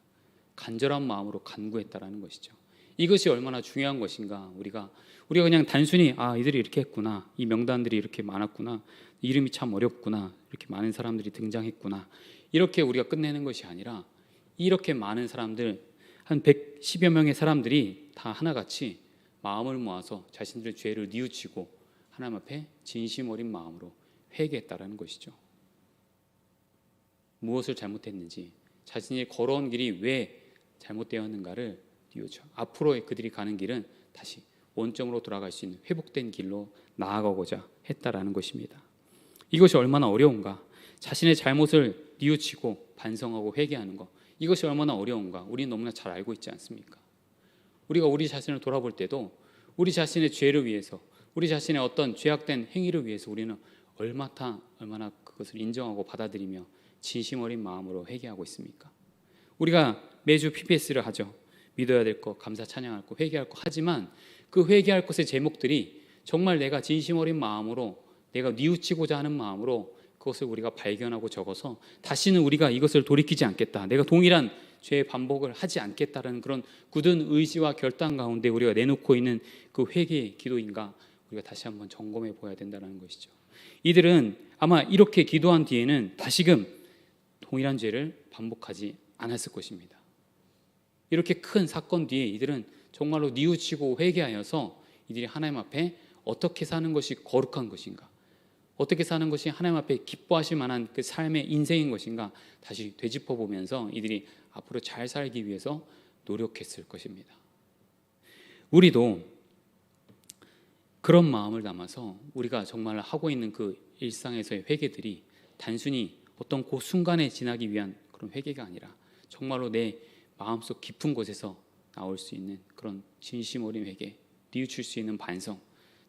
간절한 마음으로 간구했다라는 것이죠. 이것이 얼마나 중요한 것인가. 우리가 그냥 단순히 이들이 이렇게 했구나, 이 명단들이 이렇게 많았구나, 이름이 참 어렵구나, 이렇게 많은 사람들이 등장했구나, 이렇게 우리가 끝내는 것이 아니라 이렇게 많은 사람들, 한 110여 명의 사람들이 다 하나같이 마음을 모아서 자신들의 죄를 뉘우치고 하나님 앞에 진심 어린 마음으로 회개했다라는 것이죠. 무엇을 잘못했는지, 자신이 걸어온 길이 왜 잘못되었는가를 뉘우쳐 앞으로 그들이 가는 길은 다시 원점으로 돌아갈 수 있는 회복된 길로 나아가고자 했다라는 것입니다. 이것이 얼마나 어려운가. 자신의 잘못을 뉘우치고 반성하고 회개하는 것, 이것이 얼마나 어려운가 우리는 너무나 잘 알고 있지 않습니까? 우리가 우리 자신을 돌아볼 때도 우리 자신의 죄를 위해서, 우리 자신의 어떤 죄악된 행위를 위해서 우리는 얼마나 그것을 인정하고 받아들이며 진심 어린 마음으로 회개하고 있습니까? 우리가 매주 PPS를 하죠. 믿어야 될 것, 감사 찬양할 것, 회개할 것 하지만 그 회개할 것의 제목들이 정말 내가 진심 어린 마음으로, 내가 뉘우치고자 하는 마음으로 그것을 우리가 발견하고 적어서 다시는 우리가 이것을 돌이키지 않겠다, 내가 동일한 죄의 반복을 하지 않겠다는 그런 굳은 의지와 결단 가운데 우리가 내놓고 있는 그 회개의 기도인가, 우리가 다시 한번 점검해 보아야 된다는 것이죠. 이들은 아마 이렇게 기도한 뒤에는 다시금 동일한 죄를 반복하지 않았을 것입니다. 이렇게 큰 사건 뒤에 이들은 정말로 뉘우치고 회개하여서 이들이 하나님 앞에 어떻게 사는 것이 거룩한 것인가, 어떻게 사는 것이 하나님 앞에 기뻐하실 만한 그 삶의 인생인 것인가 다시 되짚어보면서 이들이 앞으로 잘 살기 위해서 노력했을 것입니다. 우리도 그런 마음을 담아서 우리가 정말 하고 있는 그 일상에서의 회개들이 단순히 어떤 그 순간에 지나기 위한 그런 회개가 아니라 정말로 내 마음속 깊은 곳에서 나올 수 있는 그런 진심 어린 회개, 뉘우칠 수 있는 반성,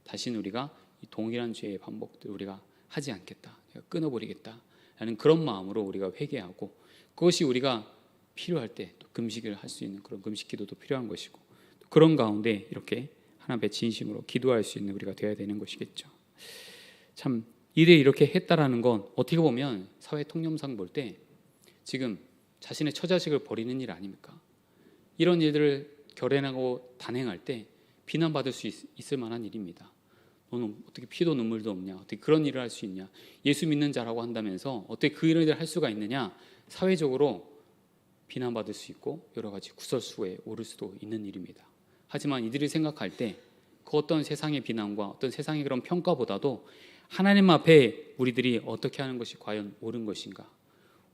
다시는 우리가 이 동일한 죄의 반복들 우리가 하지 않겠다, 끊어버리겠다라는 그런 마음으로 우리가 회개하고, 그것이 우리가 필요할 때 또 금식을 할 수 있는 그런 금식 기도도 필요한 것이고, 그런 가운데 이렇게 하나님 앞에 진심으로 기도할 수 있는 우리가 되어야 되는 것이겠죠. 참 이들이 이렇게 했다라는 건 어떻게 보면 사회 통념상 볼 때 지금 자신의 처자식을 버리는 일 아닙니까? 이런 일들을 결연하고 단행할 때 비난받을 수 있을 만한 일입니다. 너는 어떻게 피도 눈물도 없냐, 어떻게 그런 일을 할 수 있냐, 예수 믿는 자라고 한다면서 어떻게 그 일을 할 수가 있느냐, 사회적으로 비난받을 수 있고 여러 가지 구설수에 오를 수도 있는 일입니다. 하지만 이들이 생각할 때 그 어떤 세상의 비난과 어떤 세상의 그런 평가보다도 하나님 앞에 우리들이 어떻게 하는 것이 과연 옳은 것인가,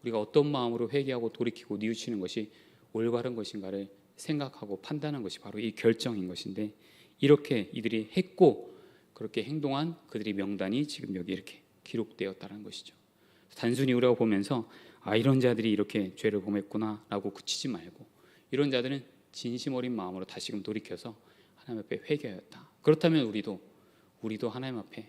우리가 어떤 마음으로 회개하고 돌이키고 뉘우치는 것이 올바른 것인가를 생각하고 판단한 것이 바로 이 결정인 것인데, 이렇게 이들이 했고 그렇게 행동한 그들의 명단이 지금 여기 이렇게 기록되었다는 것이죠. 단순히 우리가 보면서 이런 자들이 이렇게 죄를 범했구나 라고 그치지 말고, 이런 자들은 진심 어린 마음으로 다시금 돌이켜서 하나님 앞에 회개하였다. 그렇다면 우리도 하나님 앞에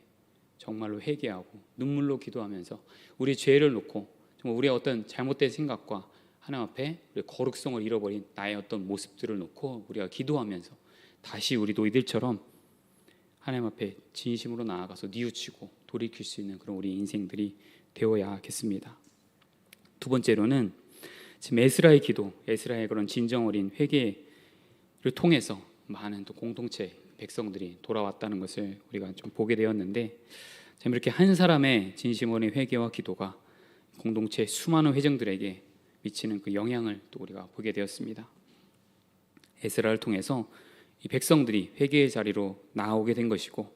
정말로 회개하고 눈물로 기도하면서 우리 죄를 놓고 정말 우리의 어떤 잘못된 생각과 하나님 앞에 우리 거룩성을 잃어버린 나의 어떤 모습들을 놓고 우리가 기도하면서 다시 우리도 이들처럼 하나님 앞에 진심으로 나아가서 뉘우치고 돌이킬 수 있는 그런 우리 인생들이 되어야겠습니다. 두 번째로는 지금 에스라의 기도, 에스라의 그런 진정 어린 회개를 통해서 많은 또 공동체 백성들이 돌아왔다는 것을 우리가 좀 보게 되었는데, 참 이렇게 한 사람의 진심 어린 회개와 기도가 공동체 수많은 회중들에게 미치는 그 영향을 또 우리가 보게 되었습니다. 에스라를 통해서 이 백성들이 회개의 자리로 나오게 된 것이고,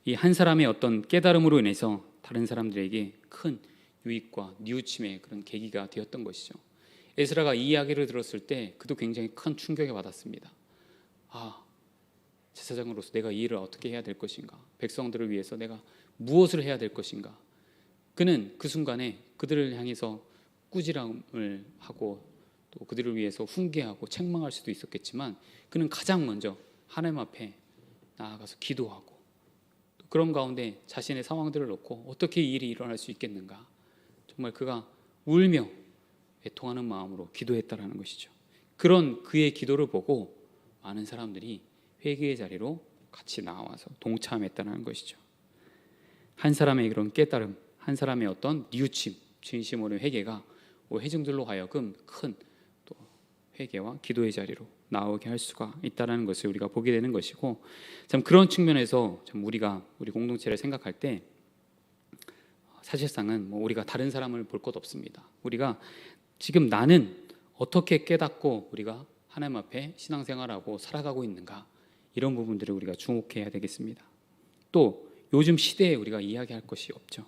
이 한 사람의 어떤 깨달음으로 인해서 다른 사람들에게 큰 유익과 뉘우침의 그런 계기가 되었던 것이죠. 에스라가 이 이야기를 들었을 때 그도 굉장히 큰 충격을 받았습니다. 제사장으로서 내가 이 일을 어떻게 해야 될 것인가? 백성들을 위해서 내가 무엇을 해야 될 것인가? 그는 그 순간에 그들을 향해서 꾸지람을 하고 또 그들을 위해서 훈계하고 책망할 수도 있었겠지만, 그는 가장 먼저 하나님 앞에 나아가서 기도하고, 또 그런 가운데 자신의 상황들을 놓고 어떻게 이 일이 일어날 수 있겠는가, 정말 그가 울며 애통하는 마음으로 기도했다라는 것이죠. 그런 그의 기도를 보고 많은 사람들이 회개의 자리로 같이 나와서 동참했다는 것이죠. 한 사람의 그런 깨달음, 한 사람의 어떤 뉘우침, 진심으로 회개가 회중들로 하여금 큰 또 회개와 기도의 자리로 나오게 할 수가 있다는 것을 우리가 보게 되는 것이고, 참 그런 측면에서 참 우리가 우리 공동체를 생각할 때 사실상은 우리가 다른 사람을 볼 것 없습니다. 우리가 지금 나는 어떻게 깨닫고 우리가 하나님 앞에 신앙생활하고 살아가고 있는가, 이런 부분들을 우리가 주목해야 되겠습니다. 또 요즘 시대에 우리가 이야기할 것이 없죠.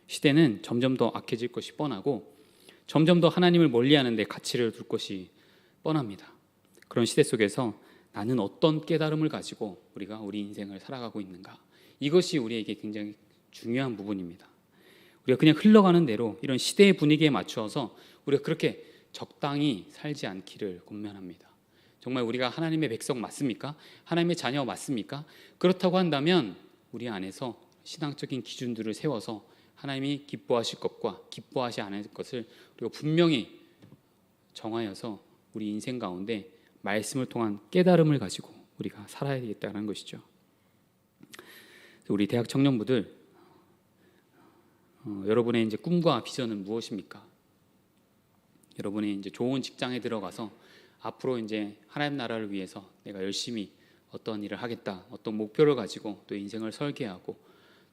시대는 점점 더 악해질 것이 뻔하고, 점점 더 하나님을 멀리하는 데 가치를 둘 것이 뻔합니다. 그런 시대 속에서 나는 어떤 깨달음을 가지고 우리가 우리 인생을 살아가고 있는가, 이것이 우리에게 굉장히 중요한 부분입니다. 우리가 그냥 흘러가는 대로 이런 시대의 분위기에 맞추어서 우리가 그렇게 적당히 살지 않기를 권면합니다. 정말 우리가 하나님의 백성 맞습니까? 하나님의 자녀 맞습니까? 그렇다고 한다면 우리 안에서 신앙적인 기준들을 세워서 하나님이 기뻐하실 것과 기뻐하지 않을 것을 우리가 분명히 정하여서 우리 인생 가운데 말씀을 통한 깨달음을 가지고 우리가 살아야 되겠다는 것이죠. 우리 대학 청년부들, 여러분의 이제 꿈과 비전은 무엇입니까? 여러분이 이제 좋은 직장에 들어가서 앞으로 이제 하나님 나라를 위해서 내가 열심히 어떤 일을 하겠다, 어떤 목표를 가지고 또 인생을 설계하고,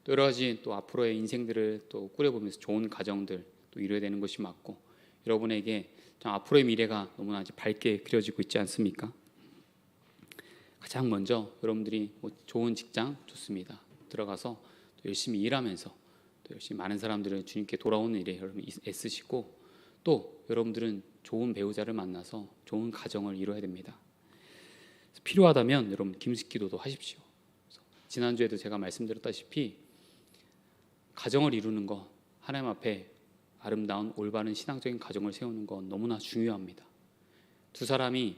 또 여러 가지 또 앞으로의 인생들을 또 꾸려보면서 좋은 가정들 또 이루어야 되는 것이 맞고, 여러분에게 참 앞으로의 미래가 너무나 아주 밝게 그려지고 있지 않습니까? 가장 먼저 여러분들이 좋은 직장 좋습니다. 들어가서 또 열심히 일하면서 또 열심히 많은 사람들을 주님께 돌아오는 일에 여러분 애쓰시고, 또 여러분들은 좋은 배우자를 만나서 좋은 가정을 이루어야 됩니다. 필요하다면 여러분 김식기도도 하십시오. 지난주에도 제가 말씀드렸다시피 가정을 이루는 것, 하나님 앞에 아름다운 올바른 신앙적인 가정을 세우는 건 너무나 중요합니다. 두 사람이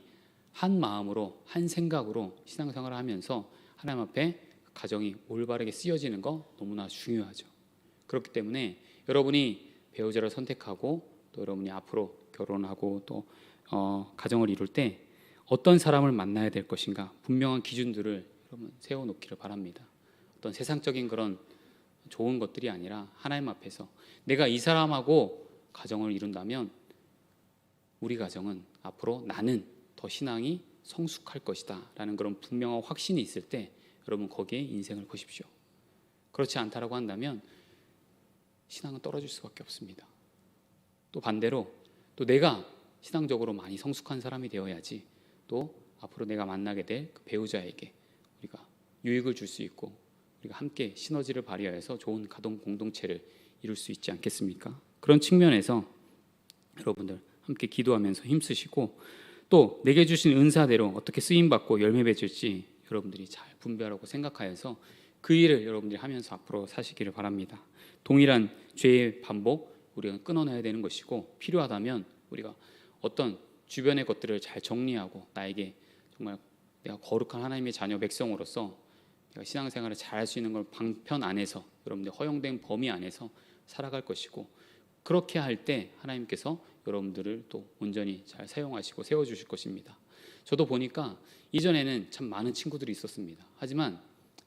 한 마음으로 한 생각으로 신앙생활을 하면서 하나님 앞에 가정이 올바르게 쓰여지는 거 너무나 중요하죠. 그렇기 때문에 여러분이 배우자를 선택하고 또 여러분이 앞으로 결혼하고 또 가정을 이룰 때 어떤 사람을 만나야 될 것인가, 분명한 기준들을 여러분 세워놓기를 바랍니다. 어떤 세상적인 그런 좋은 것들이 아니라 하나님 앞에서 내가 이 사람하고 가정을 이룬다면 우리 가정은 앞으로 나는 더 신앙이 성숙할 것이다 라는 그런 분명한 확신이 있을 때 여러분 거기에 인생을 거십시오. 그렇지 않다라고 한다면 신앙은 떨어질 수밖에 없습니다. 또 반대로 또 내가 신앙적으로 많이 성숙한 사람이 되어야지 또 앞으로 내가 만나게 될 그 배우자에게 우리가 유익을 줄 수 있고 우리가 함께 시너지를 발휘하여서 좋은 가정 공동체를 이룰 수 있지 않겠습니까? 그런 측면에서 여러분들 함께 기도하면서 힘쓰시고, 또 내게 주신 은사대로 어떻게 쓰임받고 열매 맺을지 여러분들이 잘 분별하고 생각하여서 그 일을 여러분들이 하면서 앞으로 사시기를 바랍니다. 동일한 죄의 반복 우리가 끊어내야 되는 것이고, 필요하다면 우리가 어떤 주변의 것들을 잘 정리하고 나에게 정말 내가 거룩한 하나님의 자녀 백성으로서 내가 신앙생활을 잘 할 수 있는 걸 방편 안에서 여러분들 허용된 범위 안에서 살아갈 것이고, 그렇게 할 때 하나님께서 여러분들을 또 온전히 잘 사용하시고 세워주실 것입니다. 저도 보니까 이전에는 참 많은 친구들이 있었습니다. 하지만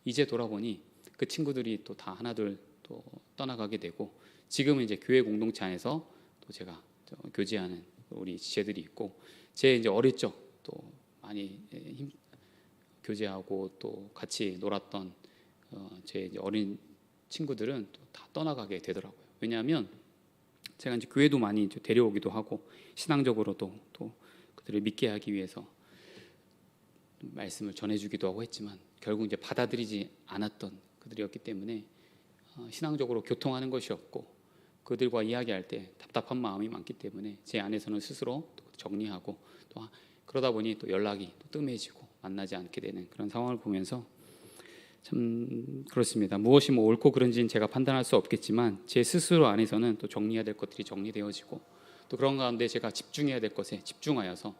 이제 돌아보니 그 친구들이 또 다 하나둘 또 떠나가게 되고, 지금은 이제 교회 공동체 안에서 또 제가 교제하는 우리 지체들이 있고, 제 이제 어릴 적 또 많이 교제하고 또 같이 놀았던 제 이제 어린 친구들은 또 다 떠나가게 되더라고요. 왜냐하면 제가 이제 교회도 많이 이제 데려오기도 하고, 신앙적으로도 또 그들을 믿게 하기 위해서 말씀을 전해주기도 하고 했지만, 결국 이제 받아들이지 않았던 그들이었기 때문에 신앙적으로 교통하는 것이 없고, 그들과 이야기할 때 답답한 마음이 많기 때문에 제 안에서는 스스로 또 정리하고, 또 그러다 보니 또 연락이 또 뜸해지고 만나지 않게 되는 그런 상황을 보면서 참 그렇습니다. 무엇이 뭐 옳고 그른지는 제가 판단할 수 없겠지만, 제 스스로 안에서는 또 정리해야 될 것들이 정리되어지고, 또 그런 가운데 제가 집중해야 될 것에 집중하여서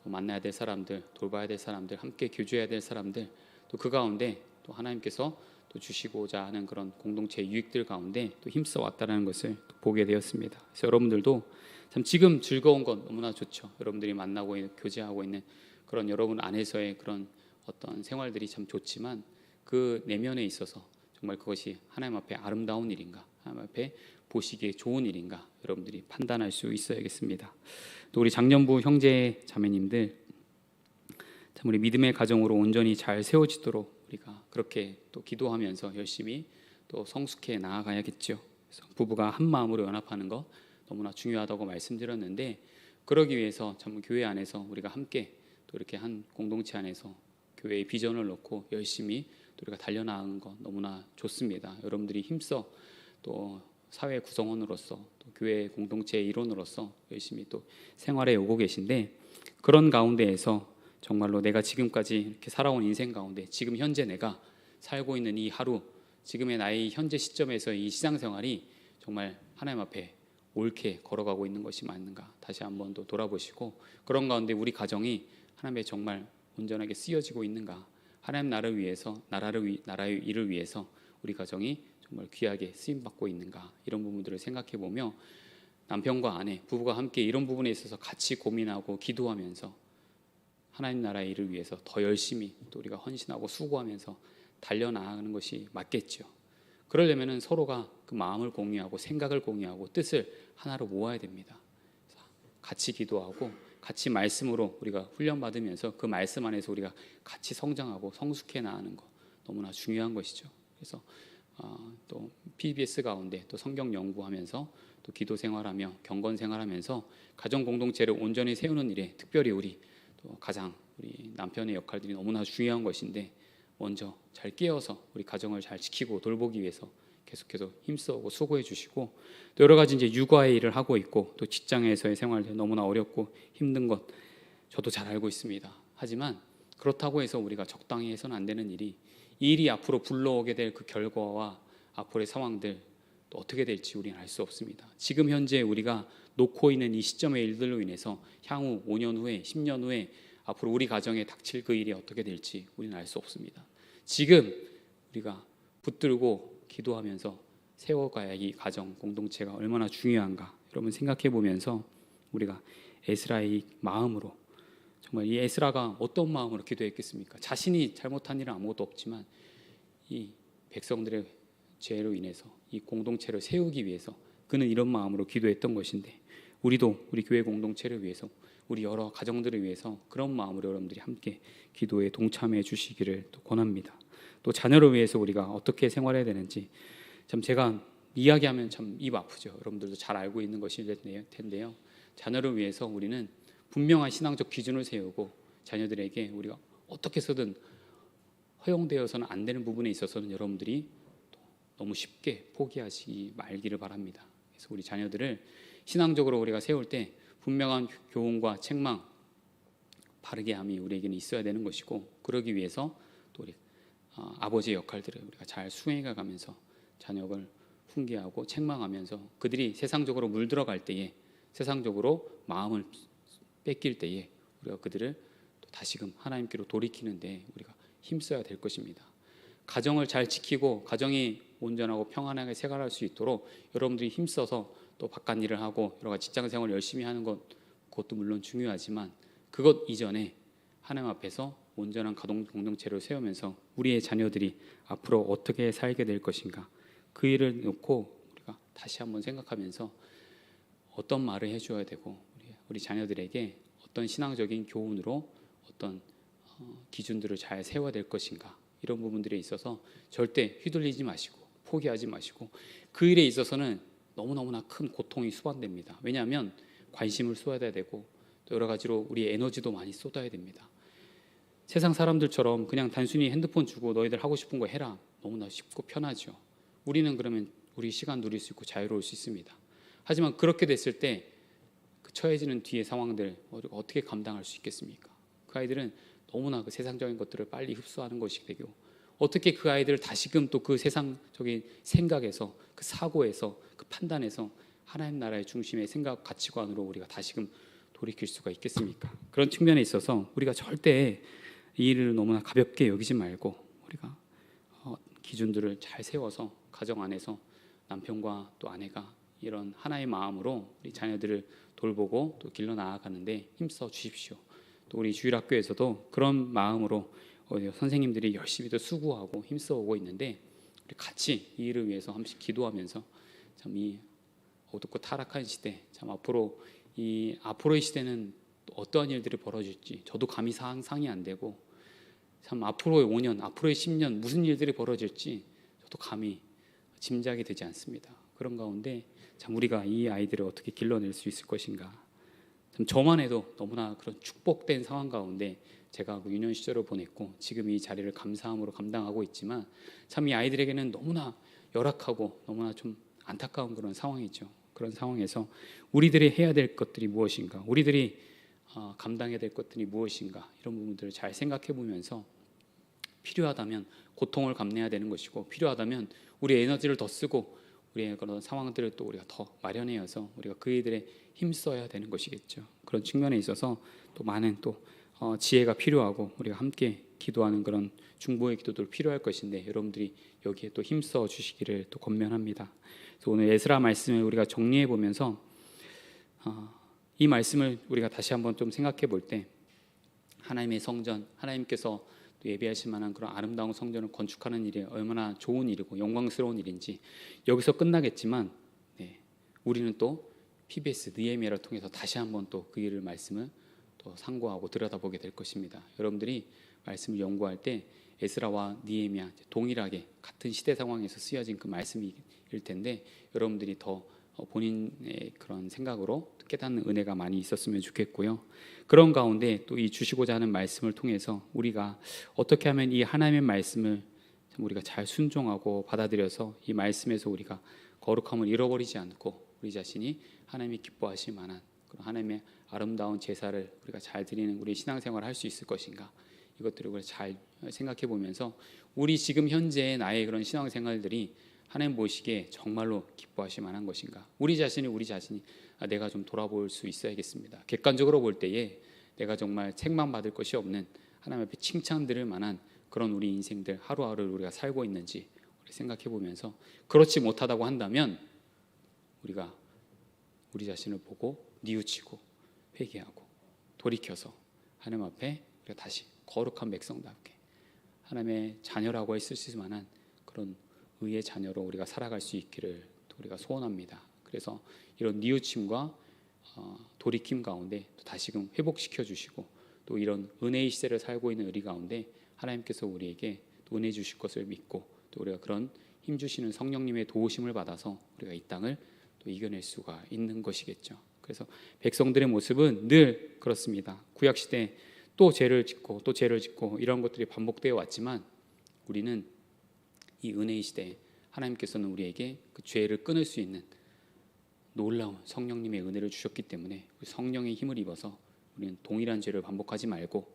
또 만나야 될 사람들, 돌봐야 될 사람들, 함께 교제해야 될 사람들, 또 그 가운데 또 하나님께서 또 주시고자 하는 그런 공동체의 유익들 가운데 또 힘써 왔다라는 것을 또 보게 되었습니다. 그래서 여러분들도 참 지금 즐거운 건 너무나 좋죠. 여러분들이 만나고 교제하고 있는 그런 여러분 안에서의 그런 어떤 생활들이 참 좋지만, 그 내면에 있어서 정말 그것이 하나님 앞에 아름다운 일인가, 하나님 앞에 보시기에 좋은 일인가, 여러분들이 판단할 수 있어야겠습니다. 또 우리 장년부 형제 자매님들, 참 우리 믿음의 가정으로 온전히 잘 세워지도록 우리가 그렇게 또 기도하면서 열심히 또 성숙해 나아가야겠죠. 그래서 부부가 한 마음으로 연합하는 것 너무나 중요하다고 말씀드렸는데, 그러기 위해서 참 교회 안에서 우리가 함께 또 이렇게 한 공동체 안에서 교회의 비전을 놓고 열심히 또 우리가 달려나가는 것 너무나 좋습니다. 여러분들이 힘써 또 사회 구성원으로서 또 교회 공동체의 일원으로서 열심히 또 생활해 오고 계신데, 그런 가운데에서 정말로 내가 지금까지 이렇게 살아온 인생 가운데 지금 현재 내가 살고 있는 이 하루, 지금의 나의 현재 시점에서 이 신앙생활이 정말 하나님 앞에 옳게 걸어가고 있는 것이 맞는가 다시 한번 더 돌아보시고, 그런 가운데 우리 가정이 하나님의 정말 온전하게 쓰여지고 있는가, 하나님 나라를 위해서 나라의 일을 위해서 우리 가정이 정말 귀하게 쓰임받고 있는가, 이런 부분들을 생각해 보며 남편과 아내, 부부가 함께 이런 부분에 있어서 같이 고민하고 기도하면서 하나님 나라의 일을 위해서 더 열심히 또 우리가 헌신하고 수고하면서 달려나가는 것이 맞겠죠. 그러려면 서로가 그 마음을 공유하고 생각을 공유하고 뜻을 하나로 모아야 됩니다. 같이 기도하고 같이 말씀으로 우리가 훈련받으면서 그 말씀 안에서 우리가 같이 성장하고 성숙해 나가는 것 너무나 중요한 것이죠. 그래서 또 PBS 가운데 또 성경 연구하면서 또 기도 생활하며 경건 생활하면서 가정 공동체를 온전히 세우는 일에 특별히 우리 또 가장 우리 남편의 역할들이 너무나 중요한 것인데, 먼저 잘 깨어서 우리 가정을 잘 지키고 돌보기 위해서 계속해서 힘쓰고 수고해 주시고, 또 여러 가지 이제 육아의 일을 하고 있고 또 직장에서의 생활도 너무나 어렵고 힘든 것 저도 잘 알고 있습니다. 하지만 그렇다고 해서 우리가 적당히 해서는 안 되는 일이, 이 일이 앞으로 불러오게 될 그 결과와 앞으로의 상황들 또 어떻게 될지 우리는 알 수 없습니다. 지금 현재 우리가 놓고 있는 이 시점의 일들로 인해서 향후 5년 후에 10년 후에 앞으로 우리 가정에 닥칠 그 일이 어떻게 될지 우리는 알 수 없습니다. 지금 우리가 붙들고 기도하면서 세워가야 이 가정 공동체가 얼마나 중요한가, 여러분 생각해 보면서 우리가 에스라의 마음으로, 정말 이 에스라가 어떤 마음으로 기도했겠습니까? 자신이 잘못한 일은 아무것도 없지만 이 백성들의 죄로 인해서 이 공동체를 세우기 위해서 그는 이런 마음으로 기도했던 것인데, 우리도 우리 교회 공동체를 위해서, 우리 여러 가정들을 위해서 그런 마음으로 여러분들이 함께 기도에 동참해 주시기를 또 권합니다. 또 자녀를 위해서 우리가 어떻게 생활해야 되는지 참 제가 이야기하면 참 입 아프죠. 여러분들도 잘 알고 있는 것일 텐데요. 자녀를 위해서 우리는 분명한 신앙적 기준을 세우고, 자녀들에게 우리가 어떻게 해서든 허용되어서는 안 되는 부분에 있어서는 여러분들이 너무 쉽게 포기하시기 말기를 바랍니다. 그래서 우리 자녀들을 신앙적으로 우리가 세울 때 분명한 교훈과 책망, 바르게 함이 우리에게는 있어야 되는 것이고, 그러기 위해서 또 우리 아버지의 역할들을 우리가 잘 수행해 가면서 자녀를 훈계하고 책망하면서, 그들이 세상적으로 물들어갈 때에, 세상적으로 마음을 뺏길 때에 우리가 그들을 또 다시금 하나님께로 돌이키는데 우리가 힘써야 될 것입니다. 가정을 잘 지키고 가정이 온전하고 평안하게 생활할 수 있도록 여러분들이 힘써서 또 바깥 일을 하고 여러 가지 직장 생활을 열심히 하는 것, 그것도 물론 중요하지만 그것 이전에 하나님 앞에서 온전한 가정 공동체를 세우면서 우리의 자녀들이 앞으로 어떻게 살게 될 것인가, 그 일을 놓고 우리가 다시 한번 생각하면서 어떤 말을 해줘야 되고 우리 자녀들에게 어떤 신앙적인 교훈으로 어떤 기준들을 잘 세워야 될 것인가, 이런 부분들에 있어서 절대 휘둘리지 마시고 포기하지 마시고, 그 일에 있어서는 너무너무나 큰 고통이 수반됩니다. 왜냐하면 관심을 쏟아야 되고 또 여러 가지로 우리 에너지도 많이 쏟아야 됩니다. 세상 사람들처럼 그냥 단순히 핸드폰 주고 너희들 하고 싶은 거 해라, 너무나 쉽고 편하죠. 우리는 그러면 우리 시간 누릴 수 있고 자유로울 수 있습니다. 하지만 그렇게 됐을 때 그 처해지는 뒤의 상황들 어떻게 감당할 수 있겠습니까? 그 아이들은 너무나 그 세상적인 것들을 빨리 흡수하는 것이 되고, 어떻게 그 아이들을 다시금 또 그 세상적인 생각에서, 그 사고에서, 그 판단에서 하나님 나라의 중심의 생각 가치관으로 우리가 다시금 돌이킬 수가 있겠습니까? 그런 측면에 있어서 우리가 절대 이 일을 너무나 가볍게 여기지 말고 우리가 기준들을 잘 세워서 가정 안에서 남편과 또 아내가 이런 하나의 마음으로 우리 자녀들을 돌보고 또 길러 나아가는데 힘써 주십시오. 또 우리 주일학교에서도 그런 마음으로 선생님들이 열심히 또 수고하고 힘써 오고 있는데, 우리 같이 이 일을 위해서 한 번씩 기도하면서 참 이 어둡고 타락한 시대, 참 앞으로의 시대는 어떠한 일들이 벌어질지 저도 감히 상상이 안 되고, 참 앞으로의 5년, 앞으로의 10년 무슨 일들이 벌어질지 저도 감히 짐작이 되지 않습니다. 그런 가운데 참 우리가 이 아이들을 어떻게 길러낼 수 있을 것인가, 참 저만 해도 너무나 그런 축복된 상황 가운데 제가 그 유년 시절을 보냈고 지금 이 자리를 감사함으로 감당하고 있지만, 참 이 아이들에게는 너무나 열악하고 너무나 좀 안타까운 그런 상황이죠. 그런 상황에서 우리들이 해야 될 것들이 무엇인가, 우리들이 감당해야 될 것들이 무엇인가, 이런 부분들을 잘 생각해 보면서 필요하다면 고통을 감내해야 되는 것이고, 필요하다면 우리 에너지를 더 쓰고 우리의 그런 상황들을 또 우리가 더 마련해서 우리가 그이들의 힘써야 되는 것이겠죠. 그런 측면에 있어서 또 많은 또 지혜가 필요하고 우리가 함께 기도하는 그런 중보의 기도도 필요할 것인데, 여러분들이 여기에 또 힘써 주시기를 또 권면합니다. 그래서 오늘 에스라 말씀을 우리가 정리해 보면서 이 말씀을 우리가 다시 한번 좀 생각해 볼 때, 하나님의 성전, 하나님께서 또 예배하실 만한 그런 아름다운 성전을 건축하는 일이 얼마나 좋은 일이고 영광스러운 일인지 여기서 끝나겠지만, 우리는 또 PBS 느헤미야를 통해서 다시 한번 또 그 일을 말씀을 또 상고하고 들여다보게 될 것입니다. 여러분들이 말씀을 연구할 때 에스라와 느헤미야 동일하게 같은 시대 상황에서 쓰여진 그 말씀일 텐데, 여러분들이 더 본인의 그런 생각으로 깨닫는 은혜가 많이 있었으면 좋겠고요. 그런 가운데 또 이 주시고자 하는 말씀을 통해서 우리가 어떻게 하면 이 하나님의 말씀을 우리가 잘 순종하고 받아들여서 이 말씀에서 우리가 거룩함을 잃어버리지 않고 우리 자신이 하나님이 기뻐하실 만한 그런 하나님의 아름다운 제사를 우리가 잘 드리는 우리 신앙생활을 할 수 있을 것인가, 이것들을 우리가 잘 생각해 보면서 우리 지금 현재의 나의 그런 신앙생활들이 하나님 보시기에 정말로 기뻐하실 만한 것인가, 우리 자신이 내가 좀 돌아볼 수 있어야겠습니다. 객관적으로 볼 때에 내가 정말 책망 받을 것이 없는, 하나님 앞에 칭찬 들을 만한 그런 우리 인생들 하루하루를 우리가 살고 있는지 생각해 보면서, 그렇지 못하다고 한다면 우리가 우리 자신을 보고 뉘우치고 회개하고 돌이켜서 하나님 앞에 우리가 다시 거룩한 백성답게 하나님의 자녀라고 했을 수 있을 만한 그런 의의 자녀로 우리가 살아갈 수 있기를 우리가 소원합니다. 그래서 이런 뉘우침과 돌이킴 가운데 또 다시금 회복시켜 주시고, 또 이런 은혜의 시대를 살고 있는 우리 가운데 하나님께서 우리에게 또 은혜 주실 것을 믿고, 또 우리가 그런 힘 주시는 성령님의 도우심을 받아서 우리가 이 땅을 또 이겨낼 수가 있는 것이겠죠. 그래서 백성들의 모습은 늘 그렇습니다. 구약 시대 또 죄를 짓고 또 죄를 짓고 이런 것들이 반복되어 왔지만, 우리는 이 은혜의 시대에 하나님께서는 우리에게 그 죄를 끊을 수 있는 놀라운 성령님의 은혜를 주셨기 때문에 성령의 힘을 입어서 우리는 동일한 죄를 반복하지 말고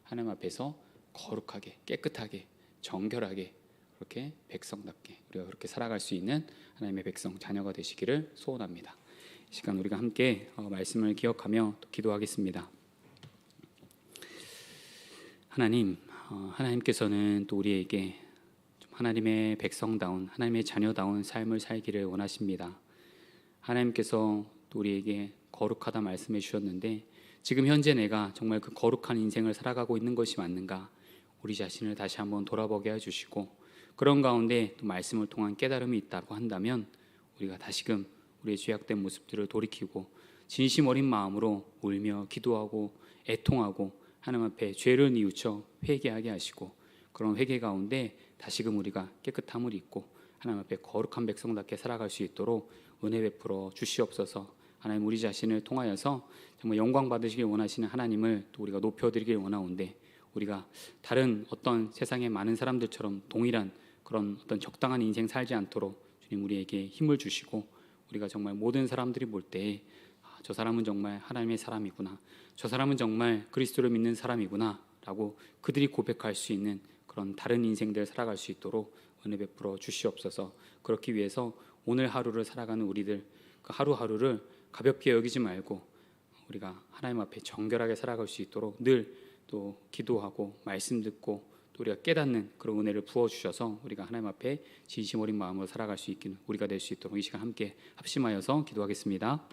하나님 앞에서 거룩하게 깨끗하게 정결하게 그렇게 백성답게 우리가 그렇게 살아갈 수 있는 하나님의 백성 자녀가 되시기를 소원합니다. 이 시간 우리가 함께 말씀을 기억하며 또 기도하겠습니다. 하나님, 하나님께서는 또 우리에게 하나님의 백성다운 하나님의 자녀다운 삶을 살기를 원하십니다. 하나님께서 또 우리에게 거룩하다 말씀해 주셨는데 지금 현재 내가 정말 그 거룩한 인생을 살아가고 있는 것이 맞는가, 우리 자신을 다시 한번 돌아보게 해주시고, 그런 가운데 또 말씀을 통한 깨달음이 있다고 한다면 우리가 다시금 우리의 죄악된 모습들을 돌이키고 진심 어린 마음으로 울며 기도하고 애통하고 하나님 앞에 죄를 뉘우쳐 회개하게 하시고, 그런 회개 가운데 다시금 우리가 깨끗함을 입고 하나님 앞에 거룩한 백성답게 살아갈 수 있도록 은혜 베풀어 주시옵소서. 하나님, 우리 자신을 통하여서 정말 영광 받으시길 원하시는 하나님을 또 우리가 높여드리길 원하오는데, 우리가 다른 어떤 세상의 많은 사람들처럼 동일한 그런 어떤 적당한 인생 살지 않도록 주님 우리에게 힘을 주시고, 우리가 정말 모든 사람들이 볼 때 저 사람은 정말 하나님의 사람이구나, 저 사람은 정말 그리스도를 믿는 사람이구나 라고 그들이 고백할 수 있는 그런 다른 인생들 살아갈 수 있도록 은혜 베풀어 주시옵소서. 그렇기 위해서 오늘 하루를 살아가는 우리들, 그 하루하루를 가볍게 여기지 말고 우리가 하나님 앞에 정결하게 살아갈 수 있도록 늘 또 기도하고 말씀 듣고 또 우리가 깨닫는 그런 은혜를 부어주셔서 우리가 하나님 앞에 진심 어린 마음으로 살아갈 수 있기는 우리가 될 수 있도록 이 시간 함께 합심하여서 기도하겠습니다.